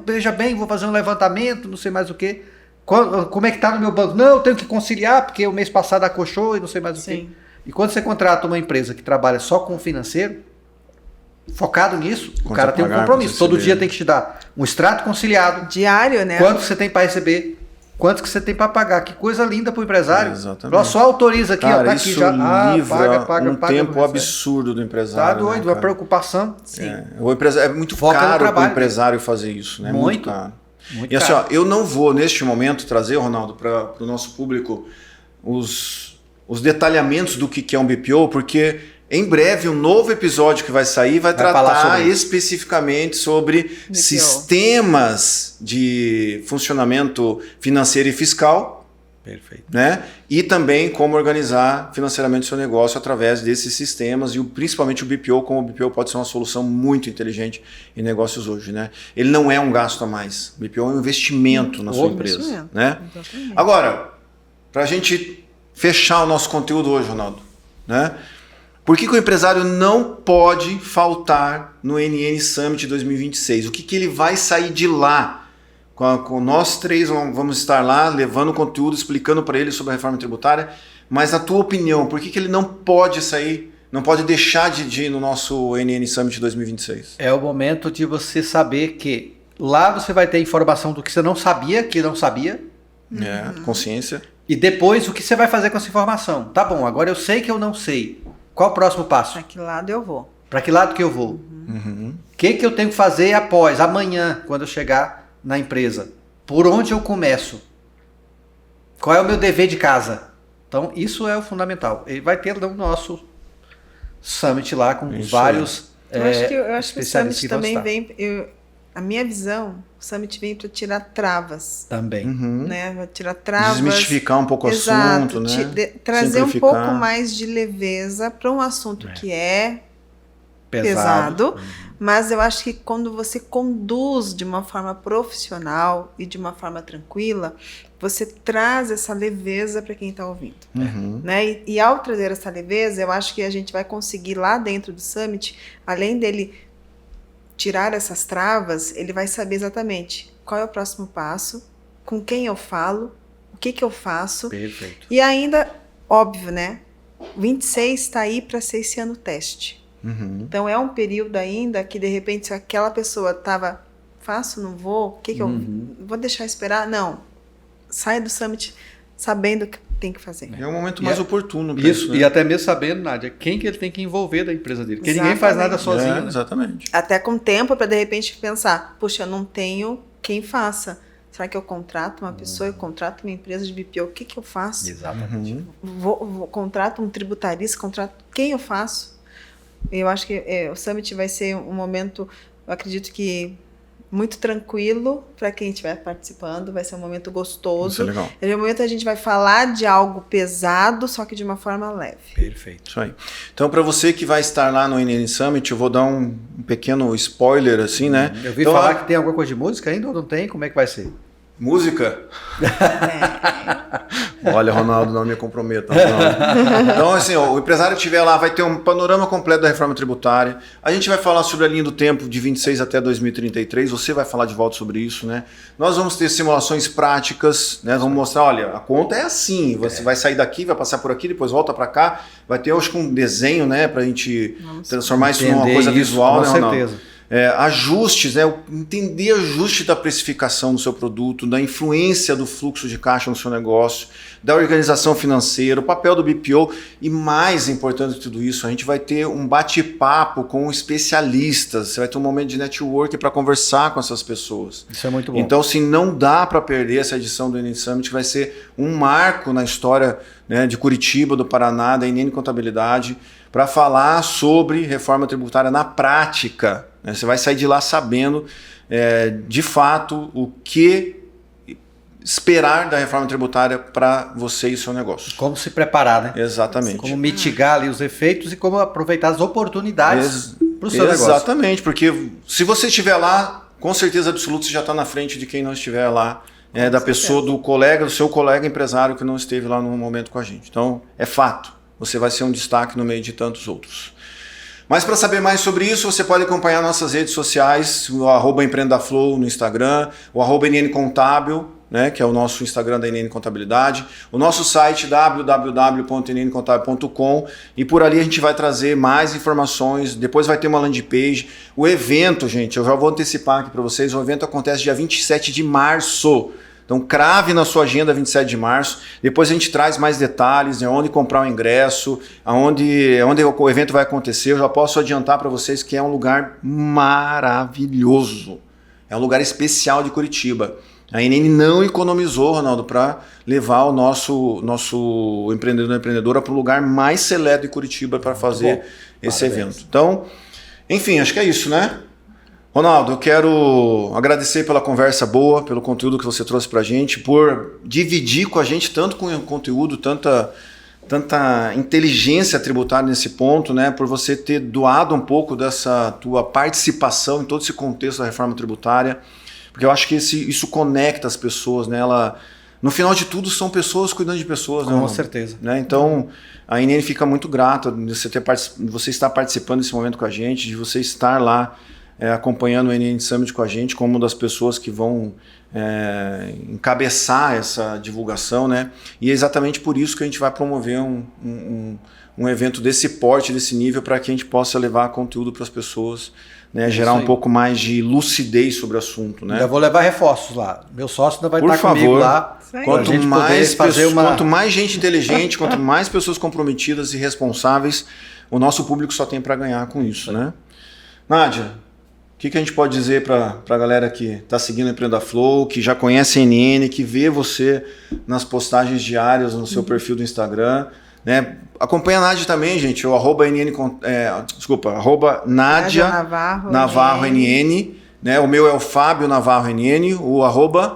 Veja bem, vou fazer um levantamento, não sei mais o quê. Como é que está no meu banco? Não, eu tenho que conciliar, porque o mês passado acochou e não sei mais o quê. E quando você contrata uma empresa que trabalha só com o financeiro, focado nisso, o cara tem um compromisso. Todo dia tem que te dar um extrato conciliado. Diário, né? Quanto você tem para receber, quanto que você tem para pagar. Que coisa linda para o empresário. Exatamente. Só autoriza aqui, cara, ó, tá isso aqui já. livra Paga, um tempo absurdo do empresário. Tá doido, né, uma preocupação. Sim. O empresário, é muito caro para o empresário fazer isso. Né? Muito caro. Muito e assim, ó, eu não vou, neste momento, trazer, Ronaldo, para o nosso público os detalhamentos do que é um BPO, porque em breve um novo episódio que vai sair vai tratar especificamente sobre BPO. Sistemas de funcionamento financeiro e fiscal. Perfeito. Né? E também como organizar financeiramente o seu negócio através desses sistemas e principalmente o BPO, como o BPO pode ser uma solução muito inteligente em negócios hoje. Né? Ele não é um gasto a mais. O BPO é um investimento na sua empresa. Né? Agora, para a gente fechar o nosso conteúdo hoje, Ronaldo, né? Por que o empresário não pode faltar no NN Summit 2026? O que ele vai sair de lá? Com nós três vamos estar lá levando conteúdo, explicando para ele sobre a reforma tributária, mas na tua opinião, por que ele não pode sair, não pode deixar de ir no nosso NN Summit 2026? É o momento de você saber que lá você vai ter informação do que você não sabia, Consciência. E depois o que você vai fazer com essa informação. Tá bom, agora eu sei que eu não sei. Qual o próximo passo? Para que lado eu vou? Para que lado que eu vou? O que eu tenho que fazer amanhã, quando eu chegar na empresa? Por onde eu começo? Qual é o meu dever de casa? Então, isso é o fundamental. Ele vai ter no nosso Summit lá com vários eu acho que o Summit também vem... A minha visão, o Summit vem para tirar travas. Também. Né? Vai tirar travas. Desmistificar um pouco o assunto, né? Trazer um pouco mais de leveza para um assunto que é pesado. Mas eu acho que quando você conduz de uma forma profissional e de uma forma tranquila, você traz essa leveza para quem está ouvindo. Né? E ao trazer essa leveza, eu acho que a gente vai conseguir lá dentro do Summit, além dele tirar essas travas, ele vai saber exatamente qual é o próximo passo, com quem eu falo, o que eu faço. Perfeito. E ainda, óbvio, né? 26 está aí para ser esse ano teste. Então é um período ainda que, de repente, se aquela pessoa estava, faço, não vou, o que eu vou deixar esperar? Não. Sai do Summit sabendo o que tem que fazer. É um momento mais oportuno. Isso, né? e até mesmo sabendo, Nádia, quem que ele tem que envolver da empresa dele. Porque ninguém faz nada sozinho. Né? Exatamente. Até com tempo para, de repente, pensar, puxa, eu não tenho quem faça. Será que eu contrato uma pessoa, eu contrato uma empresa de BPO, o que eu faço? Exatamente. Contrato um tributarista, contrato quem eu faço? Eu acho que o Summit vai ser um momento, eu acredito que muito tranquilo para quem estiver participando, vai ser um momento gostoso. Isso é legal. É um momento que a gente vai falar de algo pesado, só que de uma forma leve. Perfeito. Isso aí. Então, para você que vai estar lá no NN Summit, eu vou dar um pequeno spoiler, assim, né? Eu vi então, falar que tem alguma coisa de música ainda ou não tem? Como é que vai ser? Música? Olha, Ronaldo, não me comprometa. Ronaldo. Então, assim, ó, o empresário que estiver lá vai ter um panorama completo da reforma tributária. A gente vai falar sobre a linha do tempo de 26 até 2033. Você vai falar de volta sobre isso, né? Nós vamos ter simulações práticas, né? Vamos mostrar, olha, a conta é assim. Você vai sair daqui, vai passar por aqui, depois volta para cá. Vai ter, eu acho que um desenho, né? Para a gente transformar isso numa coisa visual, né, Ronaldo? Com certeza. Ajustes, né? Entender ajuste da precificação do seu produto, da influência do fluxo de caixa no seu negócio, da organização financeira, o papel do BPO e, mais importante de tudo isso, a gente vai ter um bate-papo com especialistas, você vai ter um momento de network para conversar com essas pessoas. Isso é muito bom. Então, assim, não dá para perder essa edição do NN Summit, que vai ser um marco na história, né, de Curitiba, do Paraná, da NN Contabilidade, para falar sobre reforma tributária na prática. Você vai sair de lá sabendo, de fato, o que esperar da reforma tributária para você e o seu negócio. Como se preparar, né? Exatamente. Como mitigar ali os efeitos e como aproveitar as oportunidades para o seu negócio. Exatamente, porque se você estiver lá, com certeza absoluta você já está na frente de quem não estiver lá, da pessoa, do colega, do seu colega empresário que não esteve lá no momento com a gente. Então, é fato, você vai ser um destaque no meio de tantos outros. Mas para saber mais sobre isso, você pode acompanhar nossas redes sociais, o @empreendaflow no Instagram, o @nncontábil, né, que é o nosso Instagram da NN Contabilidade, o nosso site www.nncontábil.com, e por ali a gente vai trazer mais informações, depois vai ter uma landing page. O evento, gente, eu já vou antecipar aqui para vocês, o evento acontece dia 27 de março. Então crave na sua agenda 27 de março, depois a gente traz mais detalhes, né, onde comprar o ingresso, onde o evento vai acontecer. Eu já posso adiantar para vocês que é um lugar maravilhoso, é um lugar especial de Curitiba. A NN não economizou, Ronaldo, para levar o nosso empreendedor e empreendedora para o lugar mais seleto de Curitiba para fazer esse evento. Então, enfim, acho que é isso, né? Ronaldo, eu quero agradecer pela conversa boa, pelo conteúdo que você trouxe para a gente, por dividir com a gente tanto com conteúdo, tanta inteligência tributária nesse ponto, né? Por você ter doado um pouco dessa tua participação em todo esse contexto da reforma tributária, porque eu acho que isso conecta as pessoas, né? No final de tudo, são pessoas cuidando de pessoas. Com certeza. Né? Então, a NN fica muito grata de você estar participando desse momento com a gente, de você estar lá acompanhando o NN Summit com a gente, como uma das pessoas que vão encabeçar essa divulgação, né? E é exatamente por isso que a gente vai promover um evento desse porte, desse nível, para que a gente possa levar conteúdo para as pessoas, né? Gerar um pouco mais de lucidez sobre o assunto. Né? Ainda vou levar reforços lá. Meu sócio ainda vai estar comigo lá. Quanto mais gente inteligente, quanto mais pessoas comprometidas e responsáveis, o nosso público só tem para ganhar com isso. Né? Nádia, o que a gente pode dizer para a galera que está seguindo o Empreenda Flow, que já conhece a NN, que vê você nas postagens diárias no seu perfil do Instagram, né? Acompanha a Nádia também, gente, o @Nádia Navarro NN, né? O meu é o Fábio Navarro NN, o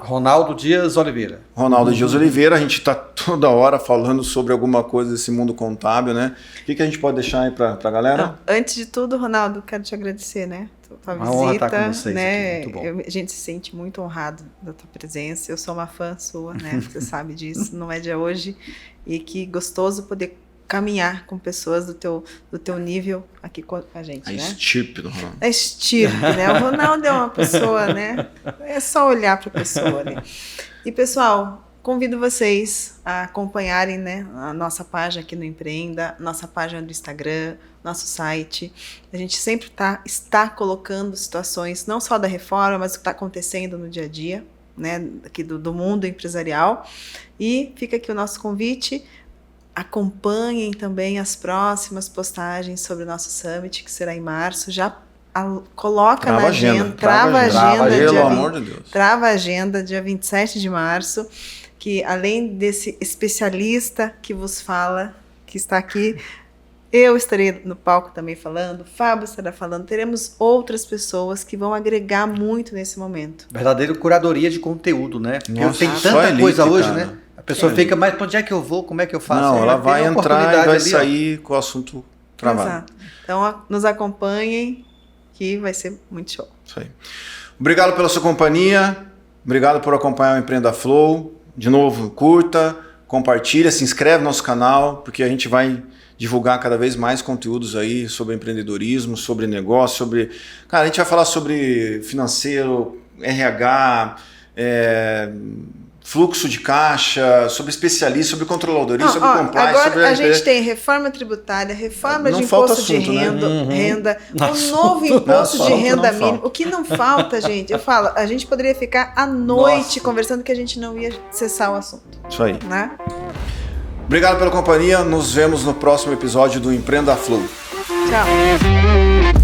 Ronaldo Dias Oliveira. Ronaldo Dias Oliveira. A gente está toda hora falando sobre alguma coisa desse mundo contábil, né? O que a gente pode deixar aí para a galera? Antes de tudo, Ronaldo, quero te agradecer, né? Tua visita, honra estar com vocês, né? aqui, muito bom. A gente se sente muito honrado da tua presença. Eu sou uma fã sua, né? Você sabe disso, não é de hoje. E que gostoso poder caminhar com pessoas do teu nível aqui com a gente, A né? estirpe do Ronaldo. A estirpe, né? O Ronaldo é uma pessoa, né? É só olhar para a pessoa, né? E, pessoal, convido vocês a acompanharem, né, a nossa página aqui no Empreenda, nossa página do Instagram, nosso site. A gente sempre está colocando situações, não só da reforma, mas o que está acontecendo no dia a dia, né, aqui do mundo empresarial. E fica aqui o nosso convite. Acompanhem também as próximas postagens sobre o nosso Summit, que será em março. Já coloca na agenda, trava a agenda, pelo amor de Deus. Trava a agenda, dia 27 de março, que além desse especialista que vos fala, que está aqui, eu estarei no palco também falando, o Fábio estará falando, teremos outras pessoas que vão agregar muito nesse momento. Verdadeira curadoria de conteúdo, né? Porque Nossa, tem só tanta elite, coisa hoje, cara. né? A pessoa fica, mas para onde é que eu vou? Como é que eu faço? Não, ela vai tem uma entrar e oportunidade vai ali, sair com o assunto travado. Exato. Então, nos acompanhem, que vai ser muito show. Isso aí. Obrigado pela sua companhia, obrigado por acompanhar o Empreenda Flow. De novo, curta, compartilha, se inscreve no nosso canal, porque a gente vai divulgar cada vez mais conteúdos aí sobre empreendedorismo, sobre negócio, sobre... Cara, a gente vai falar sobre financeiro, RH, fluxo de caixa, sobre especialista, sobre controladoria, sobre compliance. Agora sobre a gente tem reforma tributária, reforma Não de falta imposto de assunto, né? renda, Nossa, o novo imposto de falta, renda não mínima. falta. O que não falta, gente, eu falo, a gente poderia ficar à noite Nossa. conversando que a gente não ia cessar o assunto, Isso aí. né? Obrigado pela companhia, nos vemos no próximo episódio do Empreenda Flow. Tchau.